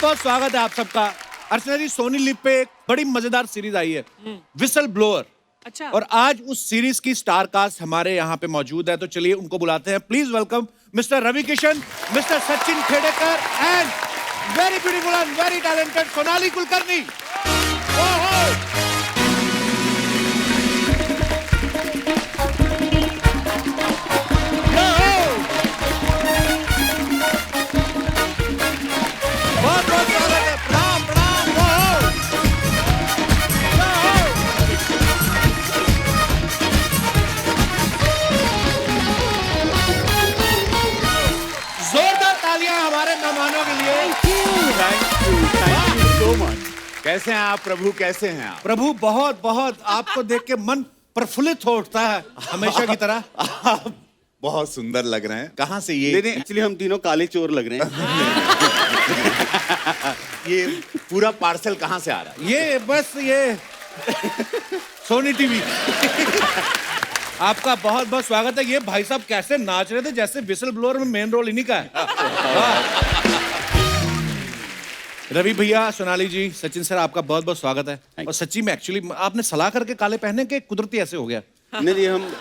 बहुत स्वागत है आप सबका। अर्चना जी, सोनी लिव पे एक बड़ी मजेदार सीरीज आई है, विसल ब्लोअर। अच्छा। और आज उस सीरीज की स्टार कास्ट हमारे यहाँ पे मौजूद है, तो चलिए उनको बुलाते हैं। Please welcome mister Ravi Kishan, mister Sachin Khedekar and very beautiful and very talented Sonali Kulkarni. बहुत बहुत स्वागत है। प्रणाम प्रणाम। जोरदार तालियां हमारे मेहमानों के लिए। Thank you so much. कैसे हैं आप प्रभु, कैसे हैं आप? प्रभु बहुत बहुत आपको देख के मन प्रफुल्लित हो उठता है हमेशा की तरह। आप बहुत सुंदर लग रहे हैं। कहाँ से ये? नहीं, एक्चुअली हम तीनों काले चोर लग रहे हैं। ये पूरा पार्सल कहाँ से आ रहा है? ये बस ये सोनी टीवी। आपका बहुत बहुत स्वागत है। ये भाई साहब कैसे नाच रहे थे जैसे विसल ब्लोअर में मेन रोल इन्हीं का है। वाह। रवि भैया, सोनाली जी, सचिन सर, आपका बहुत बहुत स्वागत है। और सच्ची में एक्चुअली आपने सलाह करके काले पहने के कुदरती ऐसे हो गया। नहीं, हम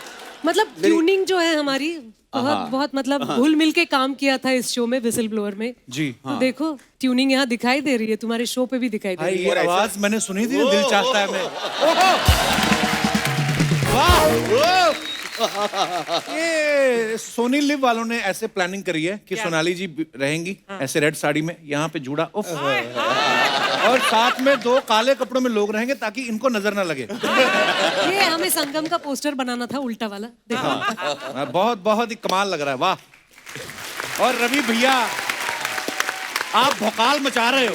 मतलब ट्यूनिंग जो है हमारी बहुत बहुत मतलब घुल मिल के काम किया था इस शो में, विसल ब्लोअर में जी। तो देखो ट्यूनिंग यहाँ दिखाई दे रही है, तुम्हारे शो पे भी दिखाई दे भाई रही ये आवाज मैंने सुनी थी, दिल चाहता है मैं। ओहो! वाह! ये सोनी लिव वालों ने ऐसे प्लानिंग करी है कि सोनाली जी रहेंगी ऐसे रेड साड़ी में, यहाँ पे जूड़ा उफ, और साथ में दो काले कपड़ों में लोग रहेंगे ताकि इनको नजर ना लगे। है। ये हमें संगम का पोस्टर बनाना था, उल्टा वाला देखो। बहुत बहुत ही कमाल लग रहा है। वाह। और रवि भैया, आप भौकाल मचा रहे हो,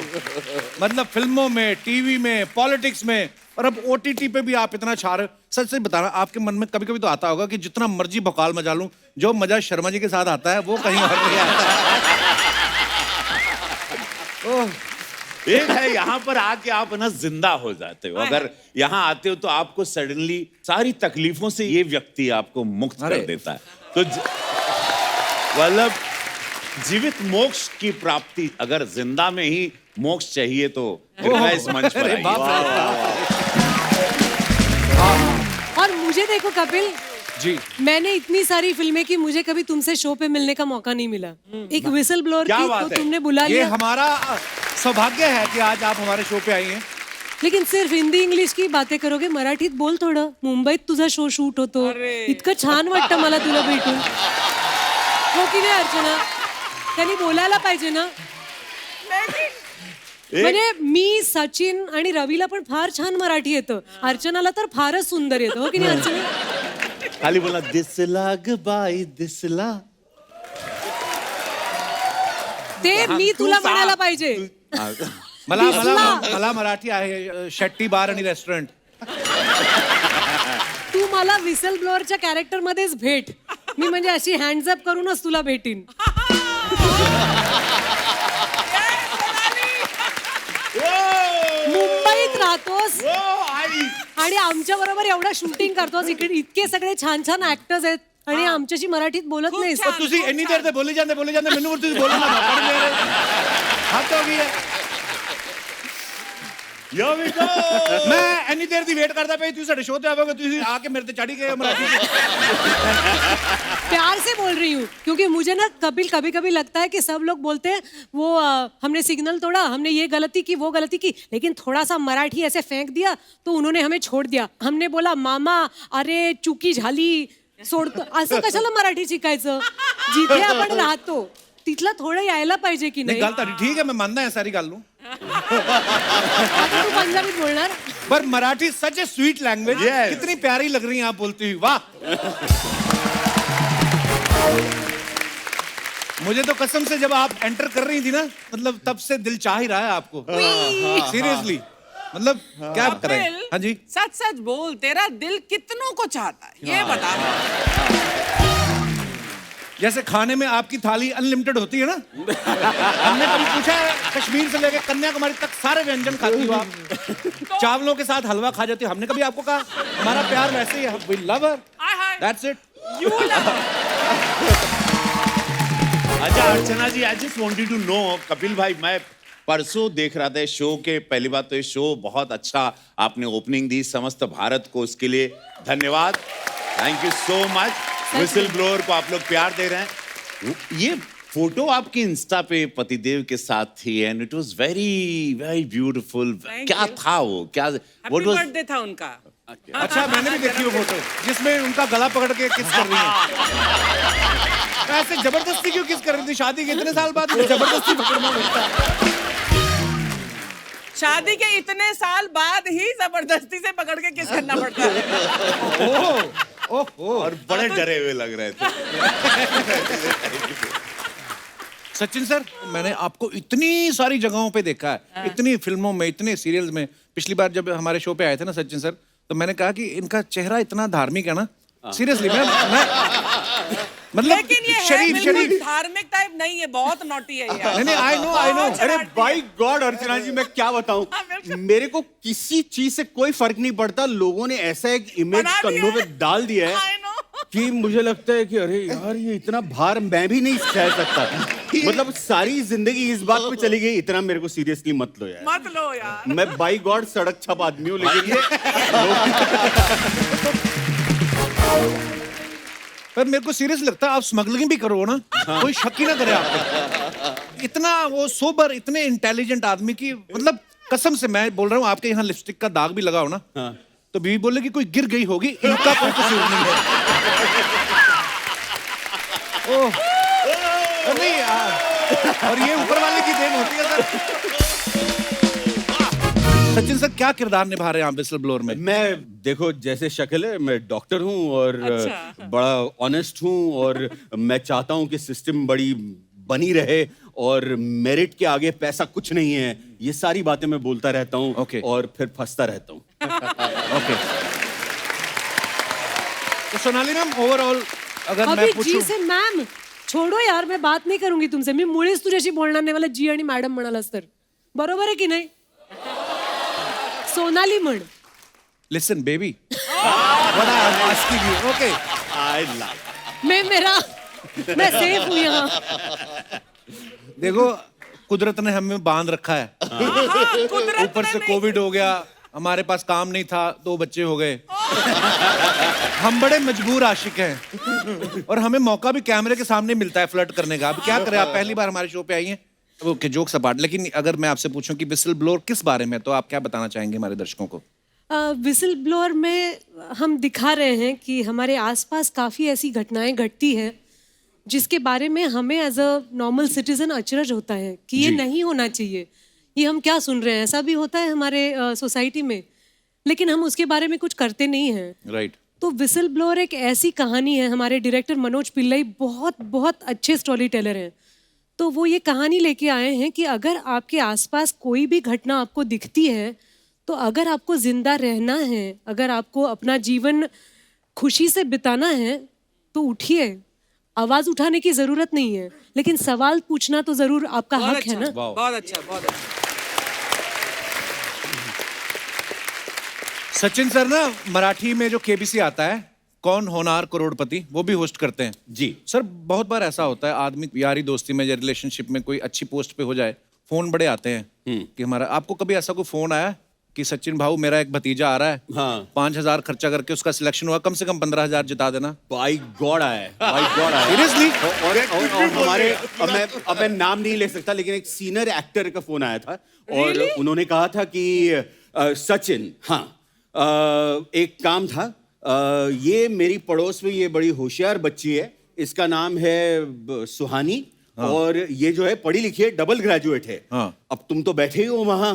मतलब फिल्मों में, टीवी में, पॉलिटिक्स में, और अब ओटीटी पे भी आप इतना छा रहे हो। सच से बताना, आपके मन में कभी कभी तो आता होगा कि जितना मर्जी भौकाल मचा लूं, जो मजा शर्मा जी के साथ आता है वो कहीं और नहीं आता। एक है यहाँ पर आके आप ना जिंदा हो जाते हो। अगर यहाँ आते हो तो आपको सडनली सारी तकलीफों से ये व्यक्ति आपको मुक्त कर देता है। तो मतलब जीवित मोक्ष की प्राप्ति, अगर जिंदा में ही मोक्ष चाहिए तो कृपया इस मंच पर आइए। और मुझे देखो कपिल जी, मैंने इतनी सारी फिल्में की, मुझे कभी तुमसे शो पे मिलने का मौका नहीं मिला। एक विसल ब्लोअर क्या की बात तो है? तुमने बुला ये लिया, हमारा सौभाग्य है कि आज आप हमारे शो पे आई हैं। लेकिन सिर्फ हिंदी इंग्लिश की बातें करोगे, मराठीत बोल थोडं। मुंबईत तुझा शो शूट होतो, इतकं छान वाटतं मला तुला भेटून। हो की नाही अर्चना? त्यांनी बोलायला पाहिजे ना. म्हणजे मी, सचिन आणि रवीला पण फार छान मराठी येतं, अर्चनाला तर फारच सुंदर येतं. हो की नाही अर्चना? खाली बोला दिसला ग बाई दिसला. ते मी तुला म्हणायला पाहिजे. मला मला मला मराठी आहे, शेट्टी बार आणि रेस्टॉरंट. तू मला विसल ब्लोअरच्या कॅरेक्टर मध्येच भेट, मी म्हणजे अशी हँड्स अप करूनच तुला भेटीन. मुंबईत राहतोस आणि आमच्या बरोबर एवढं शूटिंग करतोस, इकडे इतके सगळे छान छान ऍक्टर्स आहेत आणि आमच्याशी मराठीत बोलत नाहीस. तो तुझी एनी देर ते बोली ਜਾਂਦੇ ਮੈਨੂੰ और तुझी बोलना ना पड़ मेरे हाथ हो गई है। मैं एनी देर दी वेट करता पे, तुझे शो ते आवेगा, तुझे आके मेरे ते चढ़ी गए मराठी से। प्यार से बोल रही हूँ, क्योंकि मुझे ना कपिल कभी कभी लगता है कि सब लोग बोलते हैं वो हमने सिग्नल तोड़ा, हमने ये गलती की, वो गलती की, लेकिन थोड़ा सा मराठी ऐसे फेंक दिया तो उन्होंने हमें छोड़ दिया. हमने बोला मामा अरे चुकी झाली सोडतो, असं कशाला मराठी शिकायचं? जिथे आपण राहतो तिथलं थोडं यायला पाहिजे की नाही? गल तारी ठीक है, मैं मानता है सारी गल नू, आता तू पंजाबीत बोलणार? पर मराठी सच ए स्वीट लैंग्वेज। कितनी प्यारी लग रही हैं आप बोलती हुई। वाह। मुझे तो कसम से जब आप एंटर कर रही थी ना, मतलब तब से दिल चाह ही रहा है आपको, सीरियसली। मतलब क्या करें? हाँ जी, सच सच बोल, तेरा दिल कितनों को चाहता है ये बता। जैसे खाने में आपकी थाली अनलिमिटेड होती है ना, हमने कभी पूछा है कश्मीर से लेकर कन्याकुमारी तक सारे व्यंजन खाती हो आप, चावलों के साथ हलवा खा जाती हो, हमने कभी आपको कहा? हमारा प्यार वैसे ही है, we love her, that's it. You love अच्छा Archana ji, I just wanted to know, Kapil भाई, मैं परसों देख रहा था इस शो के। पहली बात तो ये शो बहुत अच्छा आपने ओपनिंग दी समस्त भारत को, उसके लिए धन्यवाद। Thank you so much. Whistle blower को आप लोग प्यार दे रहे हैं। ये फोटो आपकी इंस्टा पे पतिदेव के साथ थी and it was very very beautiful. क्या था वो, क्या हैप्पी बर्थडे था उनका। अच्छा, मैंने भी देखी वो फोटो जिसमें उनका गला पकड़ के किस कर रही है। ऐसे जबरदस्ती क्यों किस कर रही थी? शादी के इतने साल बाद जबरदस्ती पकड़ना होता है। शादी के इतने साल बाद ही जबरदस्ती से पकड़ के किस करना पड़ता है। ओह और बड़े डरे हुए लग रहे थे। सचिन सर, मैंने आपको इतनी सारी जगहों पे देखा है, इतनी फिल्मों में, इतने सीरियल्स में। पिछली बार जब हमारे शो पे आए थे ना सचिन सर, तो मैंने कहा कि इनका चेहरा इतना धार्मिक है ना। सीरियसली मैं मतलब लेकिन ये शरीफ बिल्कुल धार्मिक टाइप नहीं है, बहुत नॉटी है यार। नहीं, आई नो। अरे बाय गॉड अर्चना जी, मैं क्या बताऊं, मेरे को किसी चीज से कोई फर्क नहीं पड़ता। लोगों ने ऐसा एक इमेज बना दिया कंधों पे है। डाल दिया I है know। कि मुझे लगता है कि अरे यार ये इतना भार मैं भी नहीं सह सकता। मतलब सारी जिंदगी इस बात पे चली गई। इतना मेरे को सीरियसली मत लो यार। मत लो यार। मैं बाय गॉड सड़क छप आदमी हूँ, लेकिन ये पर मेरे को सीरियस लगता है आप स्मगलिंग भी करो ना, कोई शक ही ना करे आप पे। इतना वो सोबर, इतने इंटेलिजेंट आदमी की, मतलब कसम से मैं बोल रहा हूँ, आपके यहाँ लिपस्टिक का दाग भी लगा हो ना, तो बीवी बोले कि कोई गिर गई होगी, इनका कोई कसूर नहीं है। ओह नहीं, और ये ऊपर वाले की देन होती है सर। सचिन सर, क्या किरदार निभा रहे हैं आप विसल ब्लोअर में? मैं देखो जैसे शक्ल है, मैं डॉक्टर हूँ और अच्छा। बड़ा ऑनेस्ट हूँ और मैं चाहता हूँ कि सिस्टम बड़ी बनी रहे और मेरिट के आगे पैसा कुछ नहीं है। ये सारी बातें मैं बोलता रहता हूँ Okay. और फिर फंसता रहता हूँ। ओके, तो सोनाली मैम, ओवरऑल अगर मैं अभी पूछूं, जी से मॅम छोडो यार, मैं बात नाही करूंगी तुमसे. मी मुळीच तुझ्याशी बोलणार नाही. मला जी आणि मॅडम म्हणालास तर बरोबर आहे की नाही? सोनाली म्हण. Listen baby, what I am asking you, okay? मैं सेफ हूँ यहाँ. देखो, कुदरत ने हमें बांध रखा है. ऊपर से कोविड हो गया, हमारे पास काम नहीं था, 2 बच्चे हो गए. हम बड़े मजबूर आशिक हैं और हमें मौका भी कैमरे के सामने मिलता है फ्लर्ट करने का. अब क्या करें, आप पहली बार हमारे शो पे आई हैं. ओके, जोक्स अपार्ट, लेकिन अगर मैं आपसे पूछूं कि विसल ब्लोअर किस बारे में, तो आप क्या बताना चाहेंगे हमारे दर्शकों को? विसल ब्लोअर में हम दिखा रहे हैं कि हमारे आसपास काफ़ी ऐसी घटनाएं घटती हैं जिसके बारे में हमें एज अ नॉर्मल सिटीजन अचरज होता है कि ये नहीं होना चाहिए, ये हम क्या सुन रहे हैं. ऐसा भी होता है हमारे सोसाइटी में, लेकिन हम उसके बारे में कुछ करते नहीं हैं. राइट. तो विसल ब्लोअर एक ऐसी कहानी है. हमारे डायरेक्टर मनोज पिल्लई बहुत बहुत अच्छे स्टोरी टेलर हैं. तो वो ये कहानी लेके आए हैं कि अगर आपके आसपास कोई भी घटना आपको दिखती है, तो अगर आपको जिंदा रहना है, अगर आपको अपना जीवन खुशी से बिताना है, तो उठिए. आवाज उठाने की जरूरत नहीं है, लेकिन सवाल पूछना तो जरूर आपका हक है ना. बहुत अच्छा, बहुत अच्छा. सचिन सर ना मराठी में जो केबीसी आता है, कौन होनार करोड़पति, वो भी होस्ट करते हैं. जी सर, बहुत बार ऐसा होता है आदमी यारी दोस्ती में या रिलेशनशिप में कोई अच्छी पोस्ट पे हो जाए, फोन बड़े आते हैं कि हमारा. आपको कभी ऐसा कोई फोन आया कि सचिन भाऊ, मेरा एक भतीजा आ रहा है, हाँ. 5,000 खर्चा करके उसका सिलेक्शन हुआ, कम से कम 15,000 जिता देना? बाय गॉड आया, बाय गॉड आया. सीरियसली? और हमारे, अब मैं नाम नहीं ले सकता, लेकिन एक सीनियर एक्टर का फोन आया था और उन्होंने कहा था कि सचिन, हाँ, एक काम था, ये मेरी पड़ोस में ये बड़ी होशियार बच्ची है, इसका नाम है सुहानी. हाँ. और ये जो है पढ़ी लिखी है, डबल ग्रेजुएट है. हाँ. अब तुम तो बैठे ही हो वहां,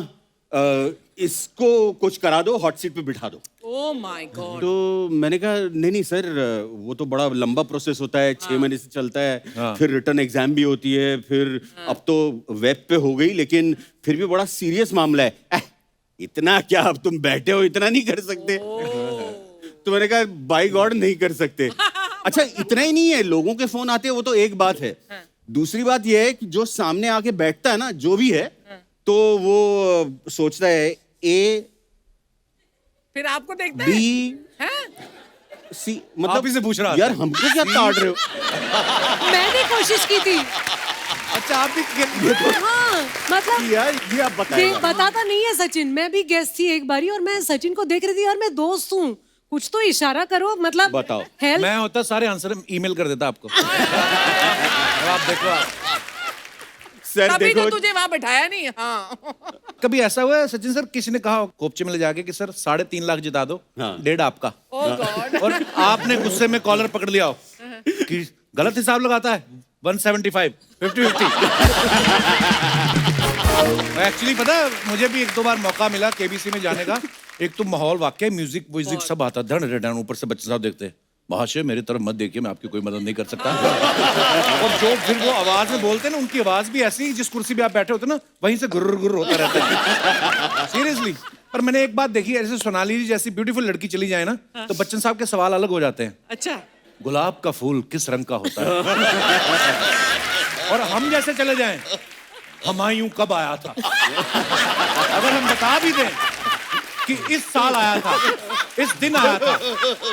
इसको कुछ करा दो, हॉट सीट पे बिठा दो. Oh my God. तो मैंने कहा नहीं सर, वो तो बड़ा लंबा प्रोसेस होता है, 6 महीने से चलता है, फिर रिटर्न एग्जाम भी होती है, फिर अब तो वेब पे हो गई, लेकिन फिर भी बड़ा सीरियस मामला है. इतना क्या, अब तुम बैठे हो, इतना नहीं कर सकते? तो मैंने कहा बाय गॉड नहीं कर सकते. अच्छा, इतना ही नहीं है, लोगों के फोन आते हैं, वो तो एक बात है. दूसरी बात यह है कि जो सामने आके बैठता है ना, जो भी है, तो वो सोचता है ए फिर आपको देखता है? बी हैं? सी, आप ही से पूछ रहा था. यार हमको क्या काट रहे हो? मैंने कोशिश की थी. अच्छा आप भी हाँ मतलब यार ये आप बताइए। बताता नहीं है सचिन। मैं भी गेस्ट थी एक बारी और मैं सचिन को देख रही थी, यार मैं दोस्त हूँ, कुछ तो इशारा करो, मतलब बताओ। हेल्प। मैं होता सारे आंसर ईमेल कर देता आपको। अब आप देखो सर तभी देखो तो तुझे वहां बैठाया नहीं। हाँ कभी ऐसा हुआ है सचिन सर किसी ने कहा कोपचे में ले जाके कि सर 3.5 लाख जिता दो, हाँ। 1.5 आपका, ओह गॉड। और आपने गुस्से में कॉलर पकड़ लिया हो कि गलत हिसाब लगाता है 175 50-50। एक्चुअली पता है मुझे भी 1-2 बार मौका मिला केबीसी में जाने का। एक तो माहौल वाकई म्यूजिक व्यूजिक सब आता, धड़ धड़ ऊपर से बच्चे साहब देखते, महाशय मेरी तरफ मत देखिए मैं आपकी कोई मदद नहीं कर सकता। और जो फिर वो आवाज में बोलते हैं ना, उनकी आवाज भी ऐसी जिस कुर्सी पे आप बैठे होते ना वहीं से गुर्र गुर्र होता रहता है सीरियसली। पर मैंने एक बात देखी, ऐसे सोनाली जी जैसी ब्यूटीफुल लड़की चली जाए ना तो बच्चन साहब के सवाल अलग हो जाते हैं। अच्छा गुलाब का फूल किस रंग का होता है? और हम जैसे चले जाएं, हुमायूं कब आया था? अगर हम बता भी दें कि इस साल आया था, इस दिन आया था,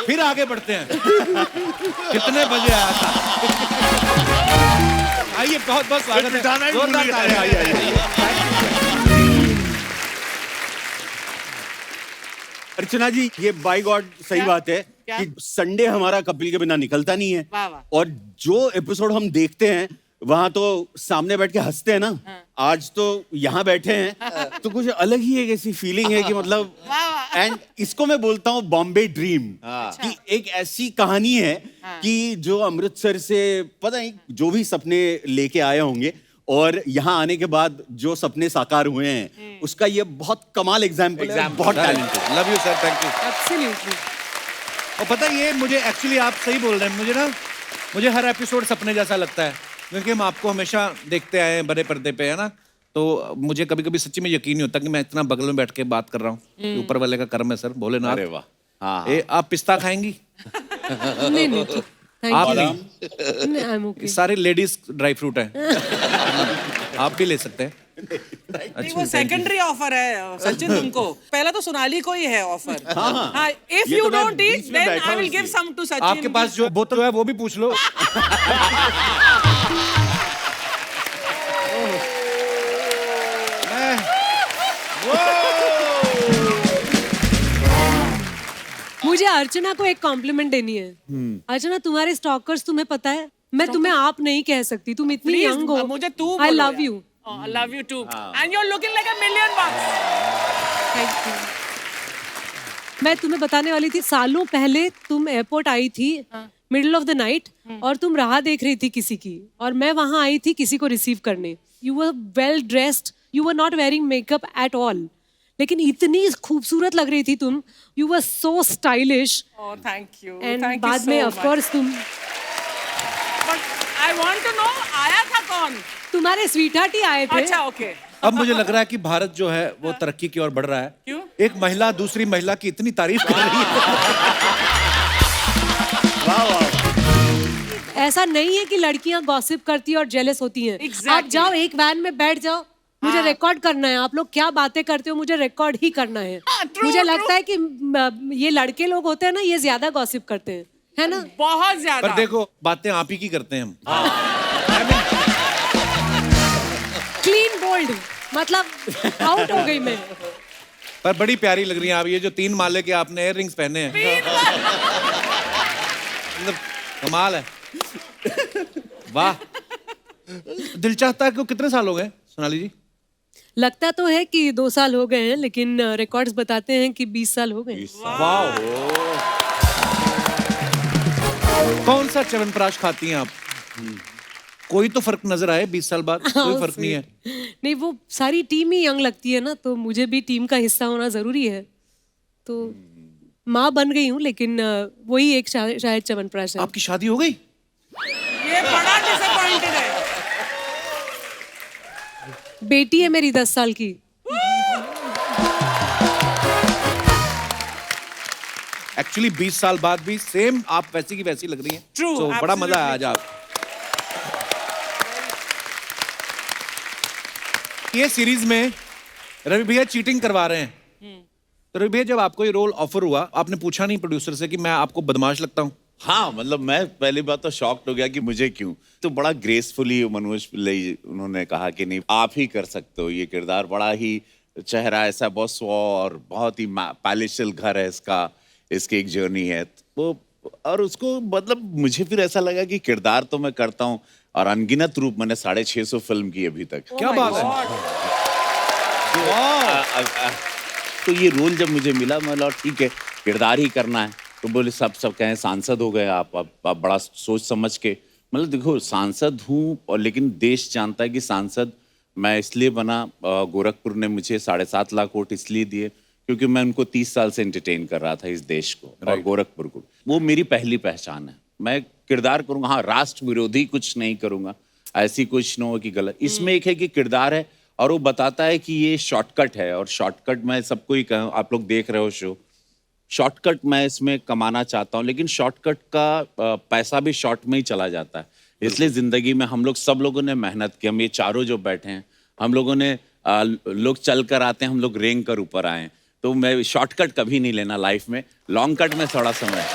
फिर आगे बढ़ते हैं कितने बजे आया था। आइए बहुत बहुत स्वागत है, जोरदार तालियां। आइए। अर्चना जी ये बाय गॉड सही क्या? बात है क्या? कि संडे हमारा कपिल के बिना निकलता नहीं है। वाह, वाह। और जो एपिसोड हम देखते हैं वहां तो सामने बैठ के हंसते हैं ना। आज तो यहाँ बैठे हैं तो कुछ अलग ही एक ऐसी फीलिंग है कि मतलब एंड इसको मैं बोलता हूँ बॉम्बे ड्रीम कि एक ऐसी कहानी है कि जो अमृतसर से पता नहीं जो भी सपने लेके आए होंगे और यहाँ आने के बाद जो सपने साकार हुए हैं उसका ये बहुत कमाल एग्जाम्पल है। बहुत talented. Love you sir, thank you. Absolutely. और पता है ये मुझे एक्चुअली आप सही बोल रहे हैं, मुझे हर एपिसोड सपने जैसा लगता है क्योंकि हम आपको हमेशा देखते आए हैं बड़े पर्दे पे, है ना। तो मुझे कभी कभी सच्ची में यकीन नहीं होता कि मैं इतना बगल में बैठ के बात कर रहा हूँ। ऊपर वाले का कर्म है सर, भोलेनाथ। अरे वाह। हाँ ए, आप पिस्ता खाएंगी? नहीं नहीं थैंक आप यू। नहीं, आई एम ओके। सारे लेडीज ड्राई फ्रूट है। आप भी ले सकते हैं। नहीं, वो सेकेंडरी ऑफर है सचिन तुमको। पहला तो सोनाली को ही है ऑफर। हाँ इफ ये यू तो मैं डोंट ईट बीच में देन बैठा आई विल हूँ गिव इसलिए। सम टू सचिन। आपके पास जो बोतल है वो भी पूछ लो। मुझे अर्चना को एक कॉम्प्लीमेंट देनी है। अर्चना तुम्हारे स्टॉकर्स तुम्हें पता है, मैं तुम्हें आप नहीं कह सकती, तुम इतनी Please, यंग हो। मुझे तू आई बोलो लव यार। You. I love you too. And you're looking like $1,000,000 bucks. Thank you. मैं तुम्हें बताने वाली थी, सालों पहले तुम एयरपोर्ट आई थी मिडिल ऑफ द नाइट और तुम राह देख रही थी किसी की, और मैं वहां आई थी किसी को रिसीव करने। You were well dressed, you were not wearing makeup at all, लेकिन इतनी खूबसूरत लग रही थी तुम। You were so stylish. Oh, thank you. And Thank you बाद so में much. ऑफ कोर्स तुम, But I want to know, आया था कौन? तुम्हारे स्वीटहार्ट ही आए थे। अच्छा ओके। अब मुझे लग रहा है कि भारत जो है वो तरक्की की ओर बढ़ रहा है। क्यों? एक महिला दूसरी महिला की इतनी तारीफ कर रही है। ऐसा नहीं है कि लड़कियां गॉसिप करती हैं और जेलस होती हैं। Exactly. आप जाओ एक वैन में बैठ जाओ, मुझे रिकॉर्ड करना है, आप लोग क्या बातें करते हो मुझे रिकॉर्ड ही करना है। true, मुझे true. लगता है कि ये लड़के लोग होते हैं ना, ये ज्यादा गॉसिप करते हैं, है ना। बहुत ज्यादा। पर देखो बातें आप ही की करते हैं हम। क्लीन बोल्ड, मतलब आउट हो गई मैं। पर बड़ी प्यारी लग रही हैं आप। ये जो 3 माले के आपने इयर रिंग्स पहने हैं, मतलब कमाल है। वाह। दिल चाहता है कि कितने साल हो गए सोनाली जी? लगता तो है कि 2 साल हो गए हैं, लेकिन रिकॉर्ड्स बताते हैं कि 20 साल हो गए। वाह। कौन सा च्यवनप्राश खाती हैं आप? कोई तो फर्क नजर आए 20 साल बाद? कोई फर्क नहीं है। नहीं, वो सारी टीम ही यंग लगती है ना, तो मुझे भी टीम का हिस्सा होना जरूरी है। तो माँ बन गई हूँ, लेकिन वही एक शायद च्यवनप्राश है। आपकी शादी हो गई? ये बड़ा डिसअपॉइंटेड है। बेटी है मेरी 10 साल की। एक्चुअली 20 साल बाद भी सेम आप वैसी की वैसी लग रही हैं। True, तो बड़ा मजा आया आज absolutely. आप। ये सीरीज में रवि भैया चीटिंग करवा रहे हैं। तो रवि भैया जब आपको ये रोल ऑफर हुआ, आपने पूछा नहीं प्रोड्यूसर से कि मैं आपको बदमाश लगता हूँ? हाँ मतलब मैं पहली बात तो शॉक्ड हो गया कि मुझे क्यों, तो बड़ा ग्रेसफुली मनोज पिल्लई उन्होंने कहा कि नहीं आप ही कर सकते हो ये किरदार, बड़ा ही चेहरा ऐसा बहुत स्व और बहुत ही पैलेशियल घर है इसका, इसकी एक जर्नी है वो, और उसको मतलब मुझे फिर ऐसा लगा कि किरदार तो मैं करता हूँ और अनगिनत रूप मैंने 650 फिल्म की अभी तक। क्या बात है। तो ये रोल जब मुझे मिला मैं बोला ठीक है किरदार ही करना है, तो बोले सब कहें सांसद हो गए आप, अब बड़ा सोच समझ के, मतलब देखो सांसद हूँ और लेकिन देश जानता है कि सांसद मैं इसलिए बना, गोरखपुर ने मुझे 7.5 लाख वोट इसलिए दिए क्योंकि मैं उनको 30 साल से एंटरटेन कर रहा था इस देश को और गोरखपुर को, वो मेरी पहली पहचान है। मैं किरदार करूँगा, हाँ राष्ट्र विरोधी कुछ नहीं करूँगा, ऐसी कुछ न हो कि गलत, इसमें एक है कि किरदार है और वो बताता है कि ये शॉर्टकट है, और शॉर्टकट मैं सबको ही कहूँ, आप लोग देख रहे हो शो, शॉर्टकट मैं इसमें कमाना चाहता हूँ लेकिन शॉर्टकट का पैसा भी शॉर्ट में ही चला जाता है, इसलिए जिंदगी में हम लोग सब लोगों ने मेहनत की, हम ये चारों जो बैठे हैं हम लोगों ने लोग चल कर आते हैं, हम लोग रेंग कर ऊपर आए हैं, तो मैं शॉर्टकट कभी नहीं लेना लाइफ में, लॉन्ग कट में थोड़ा समय।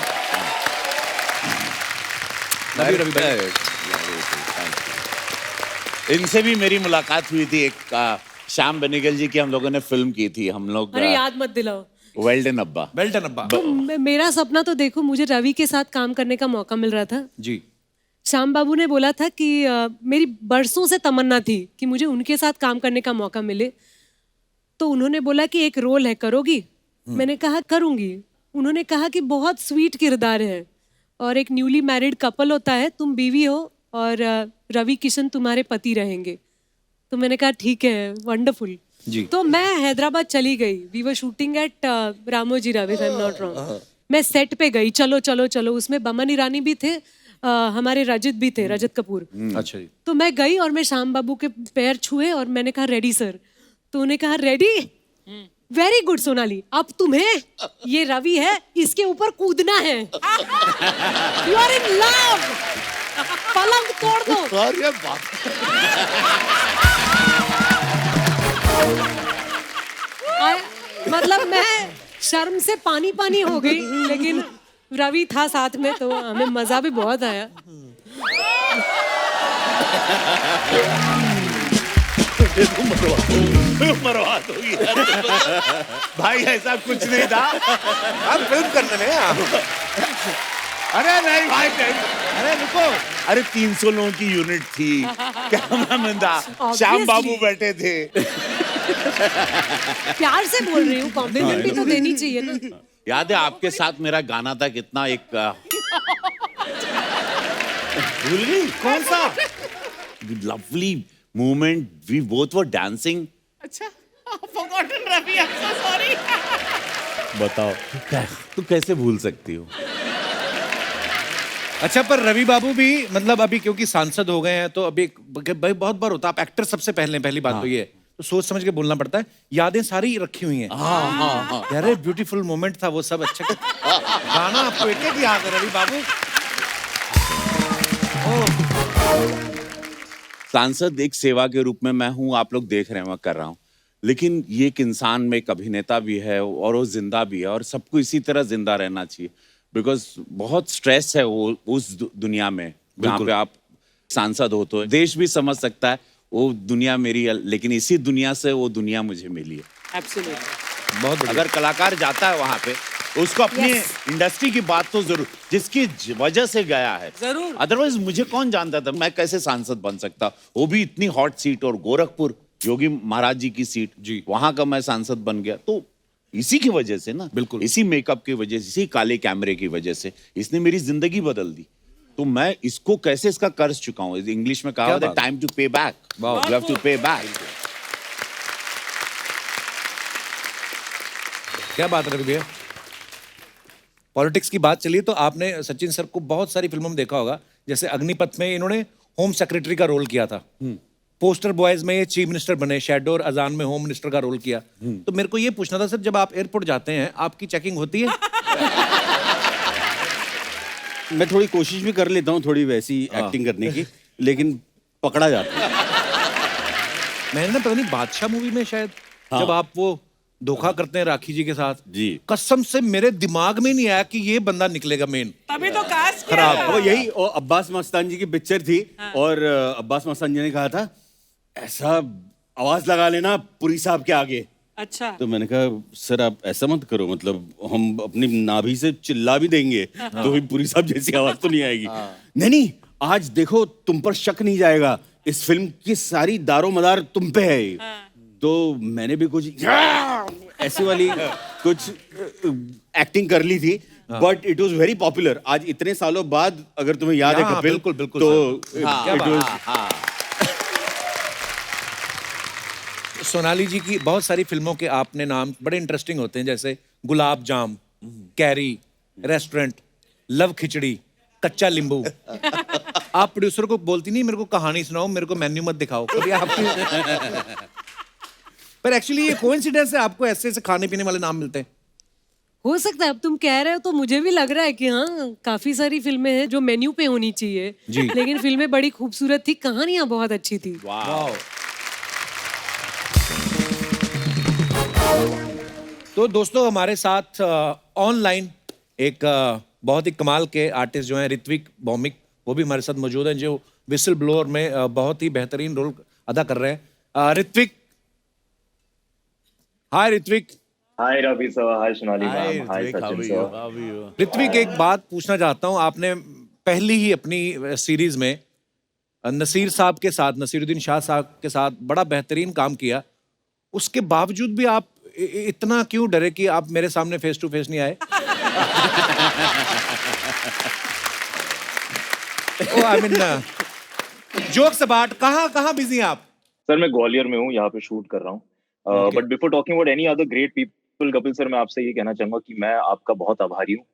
इनसे भी मेरी मुलाकात हुई थी, एक श्याम बेनेगल जी की हम लोगों ने फिल्म की थी, हम लोग अरे याद मत दिलाओ। वेल्डन अब्बा। वेल्डन अब्बा। तो मेरा सपना तो देखो, मुझे रवि के साथ काम करने का मौका मिल रहा था जी। श्याम बाबू ने बोला था कि मेरी बरसों से तमन्ना थी कि मुझे उनके साथ काम करने का मौका मिले, तो उन्होंने बोला कि एक रोल है, करोगी? मैंने कहा करूंगी। उन्होंने कहा कि बहुत स्वीट किरदार है और एक न्यूली मैरिड कपल होता है, तुम बीवी हो और रवि किशन तुम्हारे पति रहेंगे। तो मैंने कहा ठीक है, वंडरफुल जी। तो मैं हैदराबाद चली गई, we were shooting at Ramoji Rao, if I am not wrong. मैं सेट पे गई, चलो चलो चलो, उसमें बमन ईरानी भी थे, हमारे रजत भी थे, रजत कपूर। अच्छा जी। तो मैं गई और मैं श्याम बाबू के पैर छुए और मैंने कहा रेडी सर, तो उन्होंने कहा रेडी, वेरी गुड सोनाली, अब तुम्हें ये रवि है इसके ऊपर कूदना है, यू आर इन लव, पलंग तोड़ दो। अरे बाप। मतलब मैं शर्म से पानी पानी हो गई, लेकिन रवि था साथ में तो हमें मजा भी बहुत आया। मरवा दोगी भाई, ऐसा कुछ नहीं था, हम फिल्म करने में अरे नहीं भाई अरे रुको, अरे 300 लोगों की यूनिट थी, कैमरामैन था, श्याम बाबू बैठे थे। प्यार से बोल रही हूँ, कॉम्प्लीमेंट भी तो देनी चाहिए ना। याद है आपके साथ मेरा गाना था कितना, एक भूल गई कौन सा, lovely moment, we both were dancing. अच्छा, forgotten Ravi, I'm so sorry। बताओ तू कैसे भूल सकती हो। अच्छा, पर रवि बाबू भी मतलब अभी क्योंकि सांसद हो गए हैं तो अभी भाई बहुत बार होता है, आप एक्टर सबसे पहली बात तो ये है, तो सोच समझ के बोलना पड़ता है, यादें सारी रखी हुई हैं। यार ब्यूटीफुल मोमेंट था वो सब, अच्छा गाना आपको एक एक याद है रवि बाबू। सांसद एक सेवा के रूप में मैं हूं, आप लोग देख रहे हैं मैं कर रहा हूं, लेकिन ये एक इंसान में एक अभिनेता भी है और वो जिंदा भी है, और सबको इसी तरह जिंदा रहना चाहिए, बिकॉज बहुत स्ट्रेस है वो उस दुनिया में जहाँ पे आप सांसद हो, तो देश भी समझ सकता है वो दुनिया मेरी है, लेकिन इसी दुनिया से वो दुनिया मुझे मिली है। Absolutely। बहुत अगर कलाकार जाता है वहां पे उसको अपनी इंडस्ट्री की बात तो जरूर, जिसकी वजह से गया है जरूर, अदरवाइज मुझे कौन जानता था, मैं कैसे सांसद बन सकता, वो भी इतनी हॉट सीट, और गोरखपुर योगी महाराज जी की सीट जी, वहां का मैं सांसद बन गया, तो इसी की वजह से ना, बिल्कुल इसी मेकअप की वजह से, इसी काले कैमरे की वजह से इसने मेरी जिंदगी बदल दी, तो मैं इसको कैसे इसका कर्ज चुकाऊं, इंग्लिश में कहा होता है टाइम टू पे बैक, यू हैव टू पे बैक। क्या बात है रवि भैया। पॉलिटिक्स की बात चली तो आपने सचिन सर को बहुत सारी फिल्मों में देखा होगा, जैसे अग्निपथ में इन्होंने होम सेक्रेटरी का रोल किया था, पोस्टर बॉयज में ये चीफ मिनिस्टर बने, शैडो और अजान में होम मिनिस्टर का रोल किया। तो मेरे को ये पूछना था सर, जब आप एयरपोर्ट जाते हैं आपकी चेकिंग होती है? मैं थोड़ी कोशिश भी कर लेता हूँ थोड़ी वैसी एक्टिंग करने की, लेकिन पकड़ा जाता है। मैंने ना पता नहीं बादशाह मूवी में शायद जब आप वो धोखा करते हैं राखी जी के साथ जी। कसम से मेरे दिमाग में नहीं आया कि ये बंदा निकलेगा मेन। तभी तो कास्ट खराब। किया। वो यही और अब्बास मस्तान जी की पिक्चर थी और अब्बास मस्तान जी ने कहा था ऐसा आवाज लगा लेना पुरी साहब के आगे। अच्छा तो मैंने कहा सर आप ऐसा मत करो, मतलब हम अपनी नाभि से चिल्ला भी देंगे तो भी पुरी साहब जैसी आवाज तो नहीं आएगी। नहीं नहीं, आज देखो तुम पर शक नहीं जाएगा, इस फिल्म की सारी दारो मदार तुम पे है। तो मैंने भी कुछ ऐसी वाली कुछ एक्टिंग कर ली थी, but it was very popular. आज इतने सालों बाद अगर तुम्हें याद है हाँ, कपिल, बिल्कुल, बिल्कुल, तो क्या it बात। was- सोनाली जी की बहुत सारी फिल्मों के आपने नाम बड़े इंटरेस्टिंग होते हैं, जैसे गुलाब जाम, कैरी, रेस्टोरेंट, लव खिचड़ी, कच्चा नींबू। आप प्रोड्यूसर को बोलती नहीं मेरे को कहानी सुनाओ, मेरे को मेन्यू मत दिखाओ कभी आप। पर एक्चुअली ये कोइंसिडेंस है, आपको ऐसे ऐसे खाने पीने वाले नाम मिलते हैं। हो सकता है, अब तुम कह रहे हो तो मुझे भी लग रहा है कि हाँ काफी सारी फिल्में हैं जो मेन्यू पे होनी चाहिए जी। लेकिन फिल्में बड़ी खूबसूरत थी, कहानियां बहुत अच्छी थी। वाह। तो दोस्तों हमारे साथ ऑनलाइन एक बहुत ही कमाल के आर्टिस्ट जो हैं ऋत्विक भौमिक, वो भी हमारे साथ मौजूद हैं, जो विसल ब्लोअर में बहुत ही बेहतरीन रोल अदा कर रहे हैं। ऋत्विक, हाय ऋत्विक। हाय रवि सर, हाय सोनाली Hi, मैम, हाय Ritvik, सचिन सर। ऋत्विक एक बात पूछना चाहता हूँ, आपने पहली ही अपनी सीरीज में नसीर साहब के साथ, नसीरुद्दीन शाह साहब के साथ बड़ा बेहतरीन काम किया, उसके बावजूद भी आप इतना क्यों डरे कि आप मेरे सामने फेस टू फेस नहीं आए? आई मीन जोक्स अबाउट, कहाँ बिजी हैं आप? सर मैं ग्वालियर में हूँ, यहाँ पे शूट कर रहा हूँ। But before talking about any other great people, Kapil sir मैं आपसे ये कहना चाहूंगा कि मैं आपका बहुत आभारी हूँ।